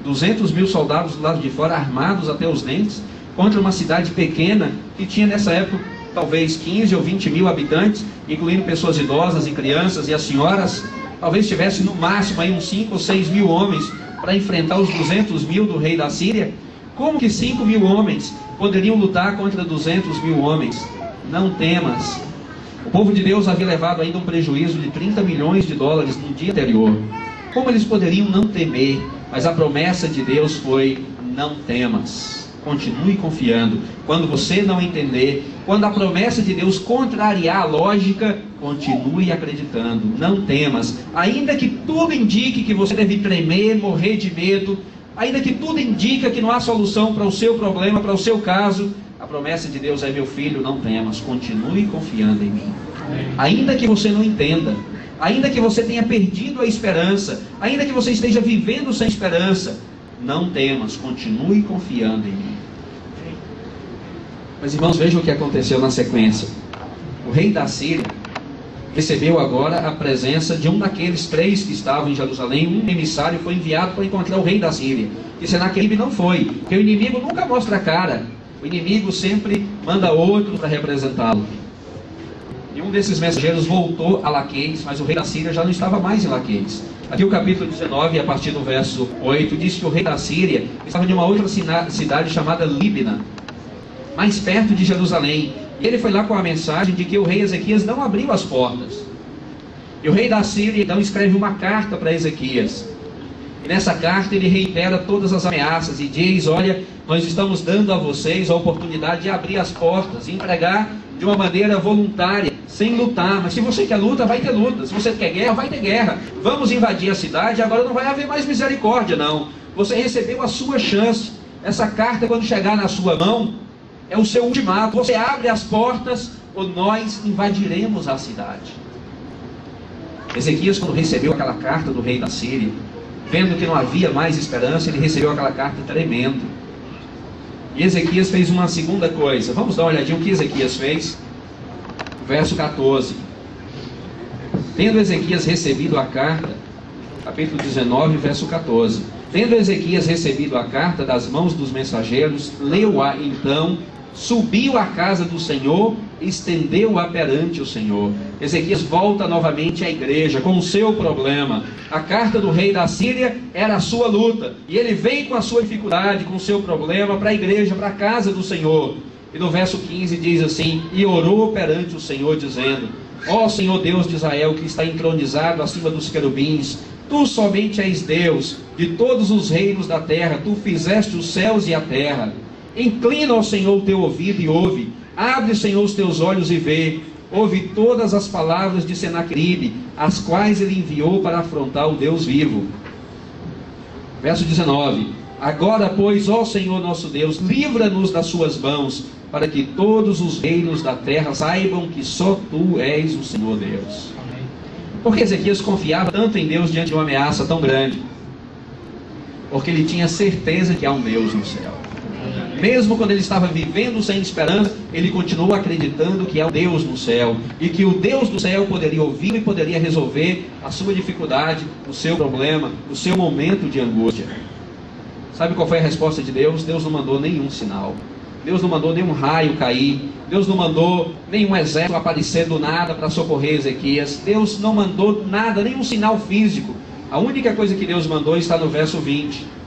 A: 200 mil soldados do lado de fora, armados até os dentes. contra uma cidade pequena que tinha nessa época talvez 15 ou 20 mil habitantes, incluindo pessoas idosas e crianças, e as senhoras talvez tivesse no máximo aí uns 5 ou 6 mil homens para enfrentar os 200 mil do rei da Síria. Como que 5 mil homens poderiam lutar contra 200 mil homens? Não temas. O povo de Deus havia levado ainda um prejuízo de 30 milhões de dólares no dia anterior. Como eles poderiam não temer? Mas a promessa de Deus foi: não temas, continue confiando. Quando você não entender, quando a promessa de Deus contrariar a lógica, continue acreditando, não temas. Ainda que tudo indique que você deve tremer, morrer de medo, ainda que tudo indica que não há solução para o seu problema, para o seu caso, a promessa de Deus é: meu filho, não temas, continue confiando em mim. Ainda que você não entenda, ainda que você tenha perdido a esperança, ainda que você esteja vivendo sem esperança, não temas, continue confiando em mim. Mas irmãos, vejam o que aconteceu na sequência. O rei da Síria recebeu agora a presença de um daqueles 3 que estavam em Jerusalém. Um emissário foi enviado para encontrar o rei da Síria, e Senaqueribe não foi, porque o inimigo nunca mostra a cara. O inimigo sempre manda outro para representá-lo. E um desses mensageiros voltou a Laqueis, mas o rei da Síria já não estava mais em Laqueis. Aqui o capítulo 19, a partir do verso 8, diz que o rei da Síria estava em uma outra cidade chamada Líbina, mais perto de Jerusalém. E ele foi lá com a mensagem de que o rei Ezequias não abriu as portas. E o rei da Síria então escreve uma carta para Ezequias. E nessa carta ele reitera todas as ameaças e diz: olha, nós estamos dando a vocês a oportunidade de abrir as portas e entregar de uma maneira voluntária, sem lutar. Mas se você quer luta, vai ter luta. Se você quer guerra, vai ter guerra. Vamos invadir a cidade, agora não vai haver mais misericórdia, não. Você recebeu a sua chance. Essa carta, quando chegar na sua mão, é o seu ultimato. Você abre as portas ou nós invadiremos a cidade. Ezequias, quando recebeu aquela carta do rei da Síria, vendo que não havia mais esperança, ele recebeu aquela carta tremendo. E Ezequias fez uma segunda coisa. Vamos dar uma olhadinha o que Ezequias fez. Verso 14. Tendo Ezequias recebido a carta, capítulo 19, verso 14. Tendo Ezequias recebido a carta das mãos dos mensageiros, leu-a então, subiu à casa do Senhor, estendeu-a perante o Senhor. Ezequias volta novamente à igreja com o seu problema. A carta do rei da Síria era a sua luta, e ele vem com a sua dificuldade, com o seu problema, para a igreja, para a casa do Senhor. E no verso 15 diz assim: e orou perante o Senhor, dizendo: ó Senhor Deus de Israel, que está entronizado acima dos querubins, tu somente és Deus de todos os reinos da terra, tu fizeste os céus e a terra. Inclina ao Senhor o teu ouvido e ouve. Abre, Senhor, os teus olhos e vê. Ouve todas as palavras de Senaqueribe, as quais ele enviou para afrontar o Deus vivo. Verso 19. Agora, pois, ó Senhor nosso Deus, livra-nos das suas mãos, para que todos os reinos da terra saibam que só tu és o Senhor Deus. Porque Ezequias confiava tanto em Deus diante de uma ameaça tão grande? Porque ele tinha certeza que há um Deus no céu. Mesmo quando ele estava vivendo sem esperança, ele continuou acreditando que há um Deus no céu, e que o Deus do céu poderia ouvi-lo e poderia resolver a sua dificuldade, o seu problema, o seu momento de angústia. Sabe qual foi a resposta de Deus? Deus não mandou nenhum sinal. Deus não mandou nenhum raio cair. Deus não mandou nenhum exército aparecer do nada para socorrer Ezequias. Deus não mandou nada, nenhum sinal físico. A única coisa que Deus mandou está no verso 20.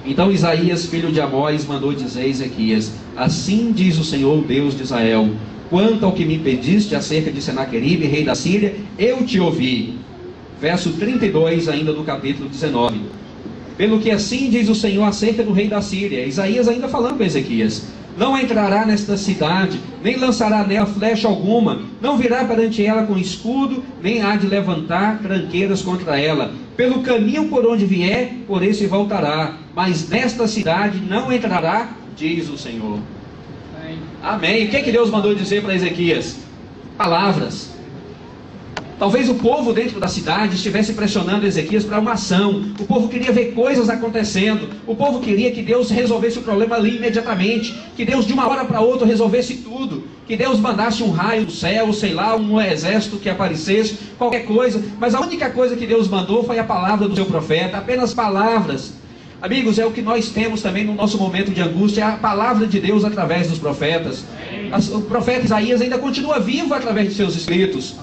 A: Então Isaías, filho de Amós, mandou dizer a Ezequias: assim diz o Senhor, Deus de Israel, quanto ao que me pediste acerca de Senaqueribe, rei da Síria, eu te ouvi. Verso 32 ainda do capítulo 19. Pelo que assim diz o Senhor acerca do rei da Síria. Isaías ainda falando com Ezequias: não entrará nesta cidade, nem lançará nela flecha alguma, não virá perante ela com escudo, nem há de levantar tranqueiras contra ela. Pelo caminho por onde vier, por esse voltará, mas nesta cidade não entrará, diz o Senhor. Amém. O que é que Deus mandou dizer para Ezequias? Palavras. Talvez o povo dentro da cidade estivesse pressionando Ezequias para uma ação. O povo queria ver coisas acontecendo. O povo queria que Deus resolvesse o problema ali imediatamente. Que Deus de uma hora para outra resolvesse tudo. Que Deus mandasse um raio do céu, sei lá, um exército que aparecesse, qualquer coisa. Mas a única coisa que Deus mandou foi a palavra do seu profeta, apenas palavras. Amigos, é o que nós temos também no nosso momento de angústia, é a palavra de Deus através dos profetas. O profeta Isaías ainda continua vivo através de seus escritos.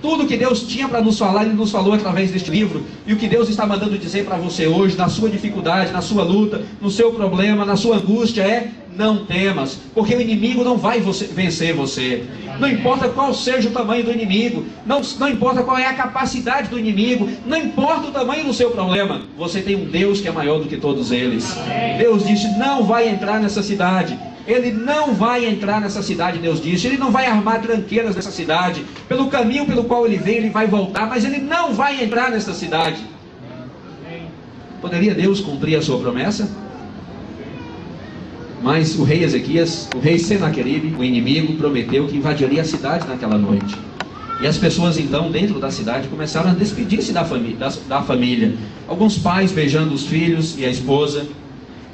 A: Tudo que Deus tinha para nos falar, Ele nos falou através deste livro. E o que Deus está mandando dizer para você hoje, na sua dificuldade, na sua luta, no seu problema, na sua angústia, é: não temas, porque o inimigo não vai vencer você. Não importa qual seja o tamanho do inimigo, não importa qual é a capacidade do inimigo, não importa o tamanho do seu problema, você tem um Deus que é maior do que todos eles. Deus disse: não vai entrar nessa cidade. Ele não vai entrar nessa cidade, Deus disse. Ele não vai armar tranqueiras nessa cidade. Pelo caminho pelo qual ele veio, ele vai voltar, mas ele não vai entrar nessa cidade. Poderia Deus cumprir a sua promessa? Mas o rei Ezequias, o rei Senaqueribe, o inimigo, prometeu que invadiria a cidade naquela noite. E as pessoas então, dentro da cidade, começaram a despedir-se da família. Alguns pais beijando os filhos e a esposa.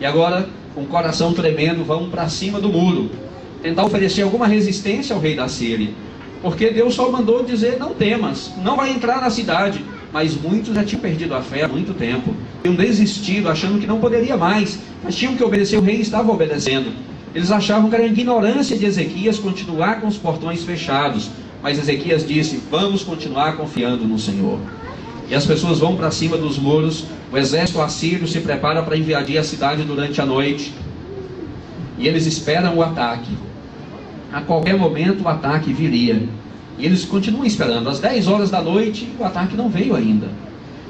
A: E agora, com o coração tremendo, vão para cima do muro, tentar oferecer alguma resistência ao rei da Síria. Porque Deus só mandou dizer: não temas, não vai entrar na cidade. Mas muitos já tinham perdido a fé há muito tempo. Tinham desistido, achando que não poderia mais. Mas tinham que obedecer, o rei estava obedecendo. Eles achavam que era ignorância de Ezequias continuar com os portões fechados. Mas Ezequias disse: vamos continuar confiando no Senhor. E as pessoas vão para cima dos muros. O exército assírio se prepara para invadir a cidade durante a noite. E eles esperam o ataque. A qualquer momento o ataque viria. E eles continuam esperando. Às 10 horas da noite o ataque não veio ainda.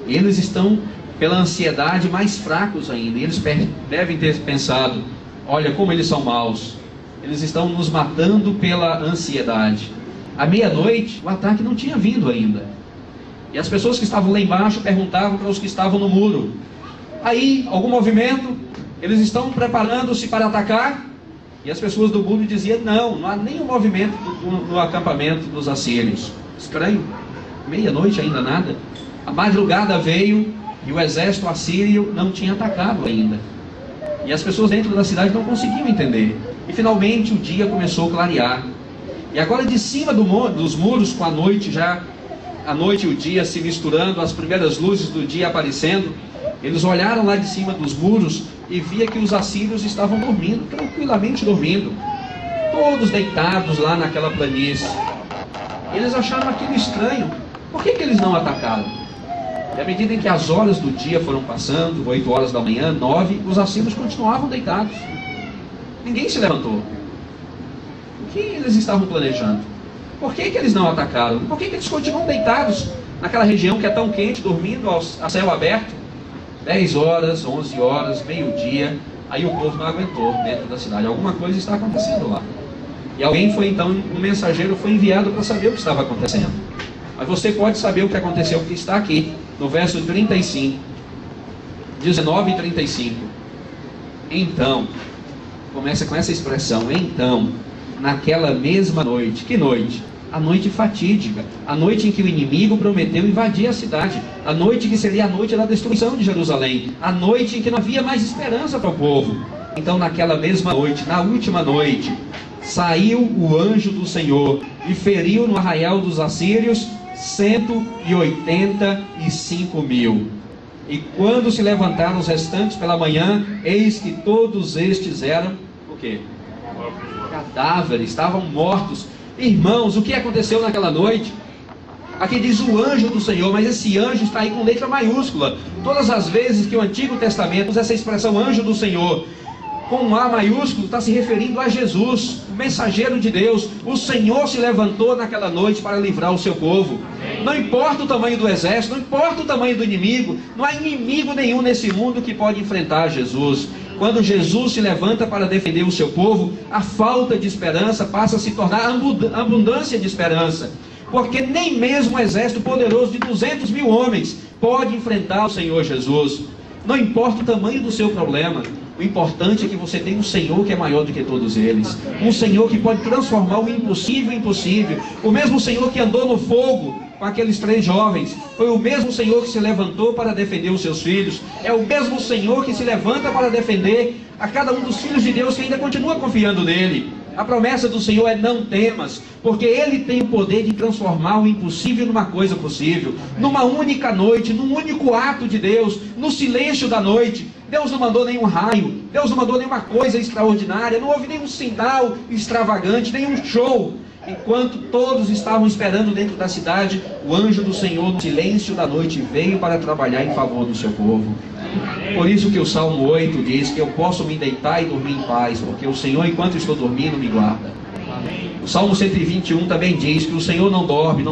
A: E eles estão, pela ansiedade, mais fracos ainda. E eles devem ter pensado: olha como eles são maus. Eles estão nos matando pela ansiedade. À meia-noite o ataque não tinha vindo ainda. E as pessoas que estavam lá embaixo perguntavam para os que estavam no muro: aí, algum movimento? Eles estão preparando-se para atacar? E as pessoas do muro diziam: não há nenhum movimento no acampamento dos assírios. Estranho, meia-noite ainda nada. A madrugada veio e o exército assírio não tinha atacado ainda. E as pessoas dentro da cidade não conseguiam entender. E finalmente o dia começou a clarear. E agora, de cima dos muros, com a noite já, a noite e o dia se misturando, as primeiras luzes do dia aparecendo, eles olharam lá de cima dos muros e via que os assírios estavam dormindo, tranquilamente dormindo, todos deitados lá naquela planície. Eles acharam aquilo estranho. Por que eles não atacaram? E à medida em que as horas do dia foram passando, 8 horas da manhã, 9, os assírios continuavam deitados. Ninguém se levantou. O que eles estavam planejando? Por que eles não atacaram? Por que eles continuam deitados naquela região que é tão quente, dormindo a céu aberto? 10 horas, 11 horas, meio-dia, aí o povo não aguentou dentro da cidade. Alguma coisa está acontecendo lá. E alguém foi então, um mensageiro foi enviado para saber o que estava acontecendo. Mas você pode saber o que aconteceu, que está aqui, no verso 35, 19 e 35. Então, começa com essa expressão: então, naquela mesma noite. Que noite? A noite fatídica, a noite em que o inimigo prometeu invadir a cidade, a noite que seria a noite da destruição de Jerusalém, a noite em que não havia mais esperança para o povo. Então, naquela mesma noite, na última noite, saiu o anjo do Senhor e feriu no arraial dos assírios 185.000. E quando se levantaram os restantes pela manhã, eis que todos estes eram o quê? Cadáveres, estavam mortos. Irmãos, o que aconteceu naquela noite? Aqui diz o anjo do Senhor, mas esse anjo está aí com letra maiúscula. Todas as vezes que o Antigo Testamento usa essa expressão anjo do Senhor com um A maiúsculo, está se referindo a Jesus, o mensageiro de Deus. O Senhor se levantou naquela noite para livrar o seu povo. Não importa o tamanho do exército, não importa o tamanho do inimigo, não há inimigo nenhum nesse mundo que pode enfrentar Jesus. Quando Jesus se levanta para defender o seu povo, a falta de esperança passa a se tornar abundância de esperança. Porque nem mesmo um exército poderoso de 200.000 homens pode enfrentar o Senhor Jesus. Não importa o tamanho do seu problema, o importante é que você tem um Senhor que é maior do que todos eles. Um Senhor que pode transformar o impossível em possível. O mesmo Senhor que andou no fogo com aqueles 3 jovens, foi o mesmo Senhor que se levantou para defender os seus filhos. É o mesmo Senhor que se levanta para defender a cada um dos filhos de Deus que ainda continua confiando nele. A promessa do Senhor é: não temas, porque Ele tem o poder de transformar o impossível numa coisa possível. Numa única noite, num único ato de Deus, no silêncio da noite, Deus não mandou nenhum raio, Deus não mandou nenhuma coisa extraordinária, não houve nenhum sinal extravagante, nenhum show. Enquanto todos estavam esperando dentro da cidade, o anjo do Senhor, no silêncio da noite, veio para trabalhar em favor do seu povo. Por isso que o Salmo 8 diz que eu posso me deitar e dormir em paz, porque o Senhor, enquanto estou dormindo, me guarda. O Salmo 121 também diz que o Senhor não dorme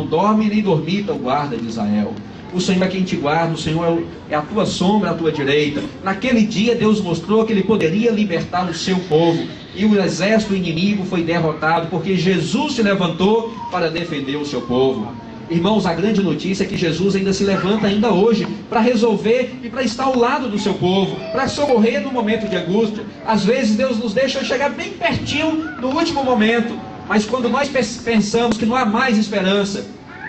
A: nem dormita o guarda de Israel. O Senhor é quem te guarda, o Senhor é a tua sombra, a tua direita. Naquele dia Deus mostrou que Ele poderia libertar o seu povo, e o exército inimigo foi derrotado, porque Jesus se levantou para defender o seu povo. Irmãos, a grande notícia é que Jesus ainda se levanta ainda hoje para resolver e para estar ao lado do seu povo, para socorrer no momento de angústia. Às vezes Deus nos deixa chegar bem pertinho no último momento, mas quando nós pensamos que não há mais esperança,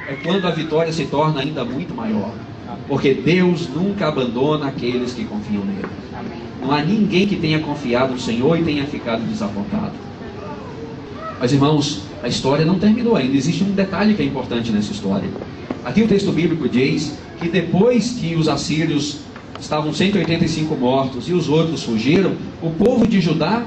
A: é quando a vitória se torna ainda muito maior, porque Deus nunca abandona aqueles que confiam nele. Não há ninguém que tenha confiado no Senhor e tenha ficado desapontado. Mas, irmãos, a história não terminou ainda. Existe um detalhe que é importante nessa história. Aqui o texto bíblico diz que depois que os assírios estavam 185 mortos e os outros fugiram, o povo de Judá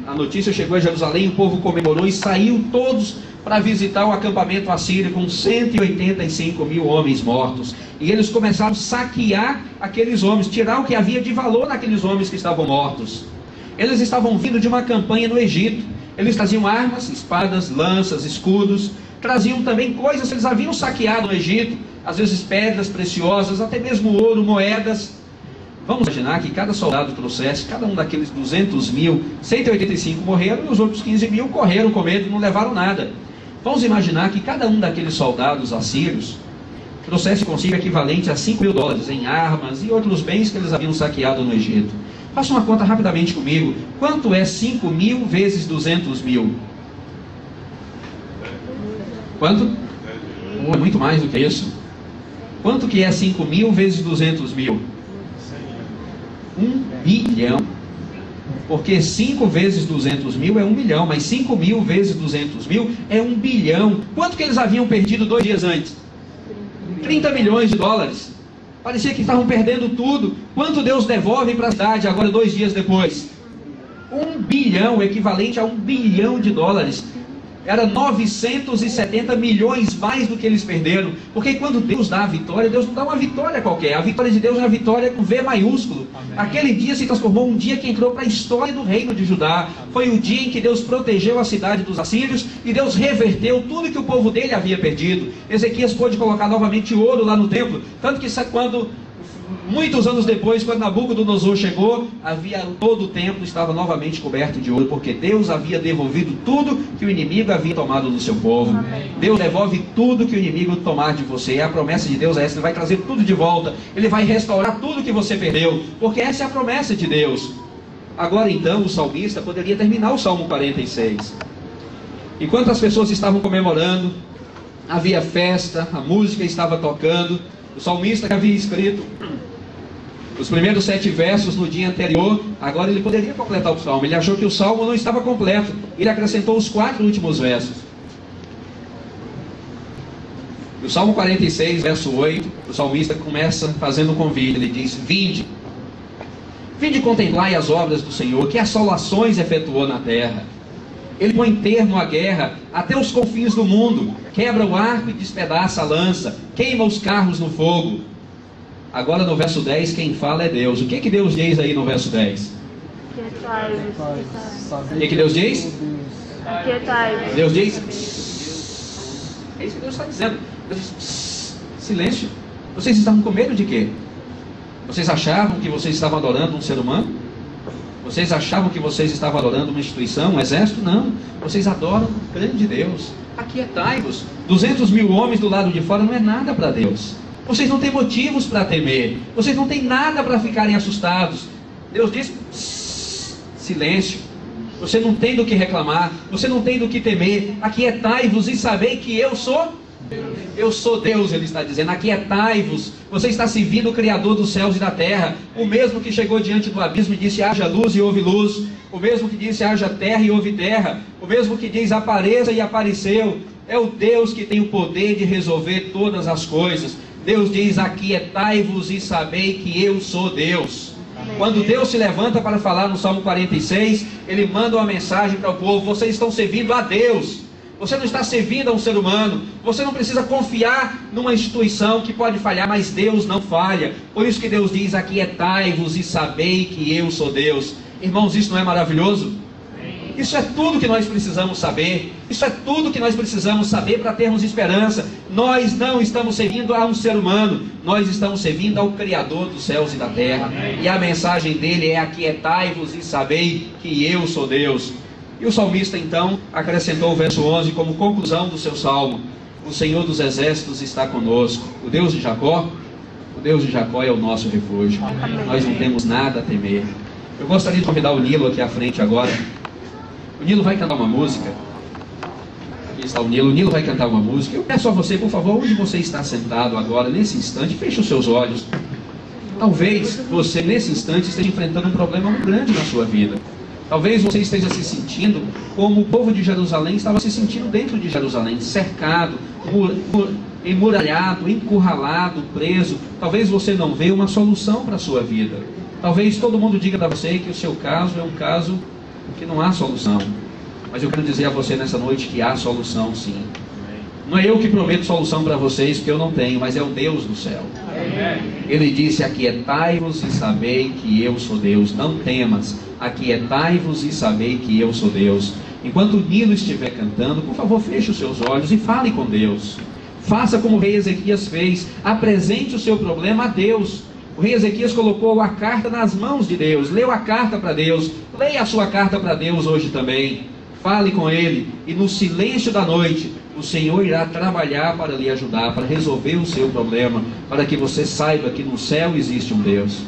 A: a notícia chegou a Jerusalém, o povo comemorou e saiu todos para visitar o acampamento assírio com 185 mil homens mortos. E eles começaram a saquear aqueles homens, tirar o que havia de valor naqueles homens que estavam mortos. Eles estavam vindo de uma campanha no Egito. Eles traziam armas, espadas, lanças, escudos. Traziam também coisas que eles haviam saqueado no Egito, às vezes pedras preciosas, até mesmo ouro, moedas. Vamos imaginar que cada soldado trouxesse, cada um daqueles 200 mil, 185 morreram e os outros 15 mil correram com medo e não levaram nada. Vamos imaginar que cada um daqueles soldados assírios trouxesse consigo equivalente a $5.000 em armas e outros bens que eles haviam saqueado no Egito. Faça uma conta rapidamente comigo. Quanto é 5.000 vezes 200 mil? Quanto? É muito mais do que isso. Quanto que é 5.000 vezes 200 mil? 1 bilhão. Porque 5 vezes 200 mil é 1 milhão, mas 5.000 vezes 200 mil é 1 bilhão. Quanto que eles haviam perdido 2 dias antes? 30 milhões de dólares. Parecia que estavam perdendo tudo. Quanto Deus devolve para a cidade agora 2 dias depois? 1 bilhão, equivalente a 1 bilhão de dólares. Era 970 milhões mais do que eles perderam. Porque quando Deus dá a vitória, Deus não dá uma vitória qualquer. A vitória de Deus é uma vitória com V maiúsculo. Amém. Aquele dia se transformou um dia que entrou para a história do reino de Judá. Foi o dia em que Deus protegeu a cidade dos assírios e Deus reverteu tudo que o povo dele havia perdido. Ezequias pôde colocar novamente ouro lá no templo. Tanto que quando... muitos anos depois, quando Nabucodonosor chegou, todo o templo estava novamente coberto de ouro, porque Deus havia devolvido tudo que o inimigo havia tomado do seu povo. Amém. Deus devolve tudo que o inimigo tomar de você. A promessa de Deus é essa: Ele vai trazer tudo de volta, Ele vai restaurar tudo que você perdeu, porque essa é a promessa de Deus. Agora então o salmista poderia terminar o Salmo 46. Enquanto as pessoas estavam comemorando, havia festa, a música estava tocando, o salmista que havia escrito os primeiros 7 versos no dia anterior, agora ele poderia completar o salmo. Ele achou que o salmo não estava completo. Ele acrescentou os 4 últimos versos. No Salmo 46, verso 8, o salmista começa fazendo um convite. Ele diz: Vinde contemplai as obras do Senhor, que assolações efetuou na terra. Ele põe termo à guerra até os confins do mundo, quebra o arco e despedaça a lança, queima os carros no fogo. Agora no verso 10, quem fala é Deus. O que que Deus diz aí no verso 10? O que que Deus diz? Deus diz... É isso que Deus está dizendo. Deus diz: silêncio. Vocês estavam com medo de quê? Vocês achavam que vocês estavam adorando um ser humano? Vocês achavam que vocês estavam adorando uma instituição, um exército? Não. Vocês adoram o grande Deus. Aquietai-vos. 200 mil homens do lado de fora não é nada para Deus. Vocês não têm motivos para temer. Vocês não têm nada para ficarem assustados. Deus diz: silêncio. Você não tem do que reclamar. Você não tem do que temer. Aquietai-vos e sabei que eu sou Deus. Eu sou Deus, ele está dizendo. Aquietai-vos. Você está servindo o Criador dos céus e da terra. O mesmo que chegou diante do abismo e disse: haja luz e houve luz. O mesmo que disse: haja terra e houve terra. O mesmo que diz: apareça e apareceu. É o Deus que tem o poder de resolver todas as coisas. Deus diz: aquietai-vos e sabei que eu sou Deus. Quando Deus se levanta para falar no Salmo 46, Ele manda uma mensagem para o povo: vocês estão servindo a Deus, você não está servindo a um ser humano. Você não precisa confiar numa instituição que pode falhar, mas Deus não falha. Por isso que Deus diz: aquietai-vos e sabei que eu sou Deus. Irmãos, isso não é maravilhoso? Isso é tudo que nós precisamos saber. Isso é tudo que nós precisamos saber para termos esperança. Nós não estamos servindo a um ser humano, nós estamos servindo ao Criador dos céus e da terra. E a mensagem dele é: aquietai-vos e sabei que eu sou Deus. E o salmista então acrescentou o verso 11 como conclusão do seu salmo: o Senhor dos exércitos está conosco. O Deus de Jacó é o nosso refúgio. Nós não temos nada a temer. Eu gostaria de convidar o Nilo aqui à frente agora. O Nilo vai cantar uma música. Aqui está o Nilo vai cantar uma música. Eu peço a você, por favor, onde você está sentado agora, nesse instante, feche os seus olhos. Talvez você, nesse instante, esteja enfrentando um problema muito grande na sua vida. Talvez você esteja se sentindo como o povo de Jerusalém estava se sentindo dentro de Jerusalém, cercado, emuralhado, encurralado, preso. Talvez você não vê uma solução para a sua vida. Talvez todo mundo diga para você que o seu caso é um caso que não há solução. Mas eu quero dizer a você nessa noite que há solução, sim. Não é eu que prometo solução para vocês, porque eu não tenho, mas é o Deus do céu. Ele disse: aquietai-vos e sabei que eu sou Deus. Não temas, aquietai-vos e sabei que eu sou Deus. Enquanto o Nilo estiver cantando, por favor, feche os seus olhos e fale com Deus. Faça como o rei Ezequias fez: apresente o seu problema a Deus. O rei Ezequias colocou a carta nas mãos de Deus, leu a carta para Deus. Leia a sua carta para Deus hoje também. Fale com Ele, e no silêncio da noite o Senhor irá trabalhar para lhe ajudar, para resolver o seu problema, para que você saiba que no céu existe um Deus.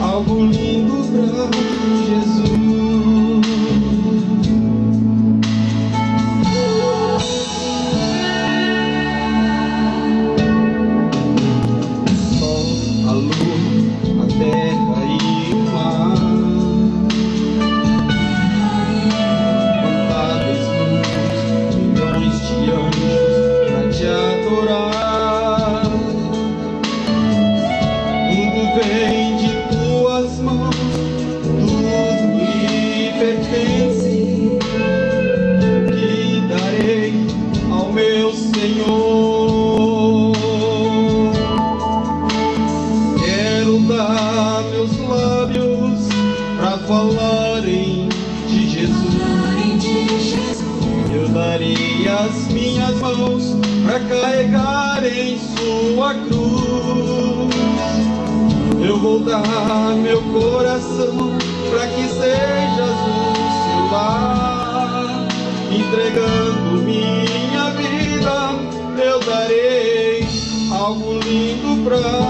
B: Algo lindo pra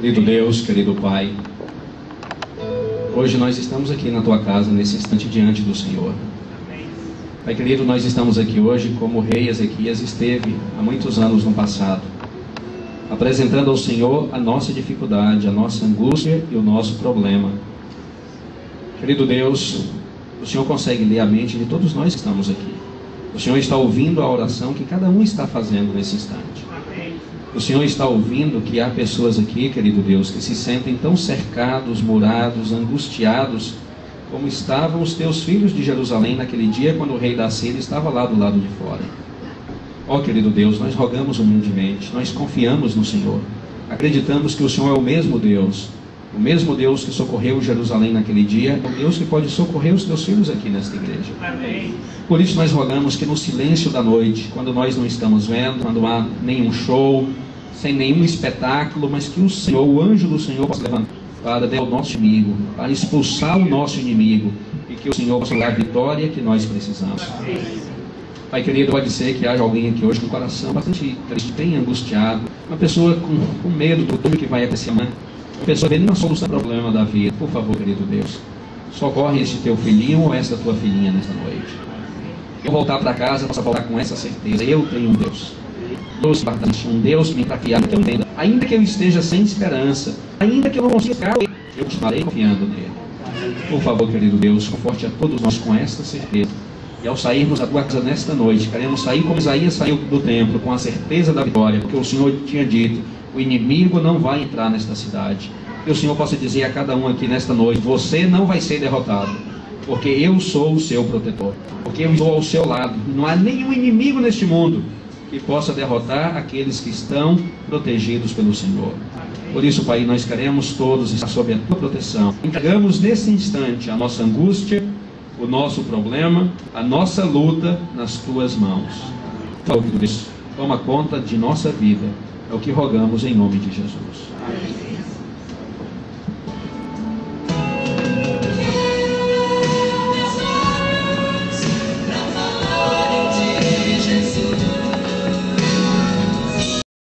A: Querido Deus, querido Pai, hoje nós estamos aqui na Tua casa, nesse instante diante do Senhor. Pai querido, nós estamos aqui hoje como o rei Ezequias esteve há muitos anos no passado, apresentando ao Senhor a nossa dificuldade, a nossa angústia e o nosso problema. Querido Deus, o Senhor consegue ler a mente de todos nós que estamos aqui. O Senhor está ouvindo a oração que cada um está fazendo nesse instante. O Senhor está ouvindo que há pessoas aqui, querido Deus, que se sentem tão cercados, murados, angustiados, como estavam os teus filhos de Jerusalém naquele dia, quando o rei da Síria estava lá do lado de fora. Ó querido Deus, nós rogamos humildemente, nós confiamos no Senhor, acreditamos que o Senhor é o mesmo Deus que socorreu Jerusalém naquele dia, é o Deus que pode socorrer os teus filhos aqui nesta igreja. Amém. Por isso nós rogamos que no silêncio da noite, quando nós não estamos vendo, quando há nenhum show, sem nenhum espetáculo, mas que o Senhor, o anjo do Senhor, possa levantar para dar o nosso inimigo, para expulsar o nosso inimigo, e que o Senhor possa dar a vitória que nós precisamos. Pai querido, pode ser que haja alguém aqui hoje com o coração bastante triste, bem angustiado, uma pessoa com medo do que vai acontecer amanhã, uma pessoa vendo uma solução do problema da vida. Por favor, querido Deus, socorre este teu filhinho ou esta tua filhinha nesta noite. Eu voltar para casa, possa voltar com essa certeza: eu tenho um Deus, um Deus que me confiar, que eu entenda, ainda que eu esteja sem esperança, ainda que eu não consiga, eu continuarei confiando nele. Por favor, querido Deus, conforte a todos nós com esta certeza. E ao sairmos da tua casa nesta noite, queremos sair como Isaías saiu do templo, com a certeza da vitória, porque o Senhor tinha dito: o inimigo não vai entrar nesta cidade. Que o Senhor possa dizer a cada um aqui nesta noite: você não vai ser derrotado, porque eu sou o seu protetor, porque eu estou ao seu lado. Não há nenhum inimigo neste mundo que possa derrotar aqueles que estão protegidos pelo Senhor. Por isso, Pai, nós queremos todos estar sob a tua proteção. Entregamos nesse instante a nossa angústia, o nosso problema, a nossa luta nas tuas mãos. Por favor, Deus, toma conta de nossa vida. É o que rogamos em nome de Jesus.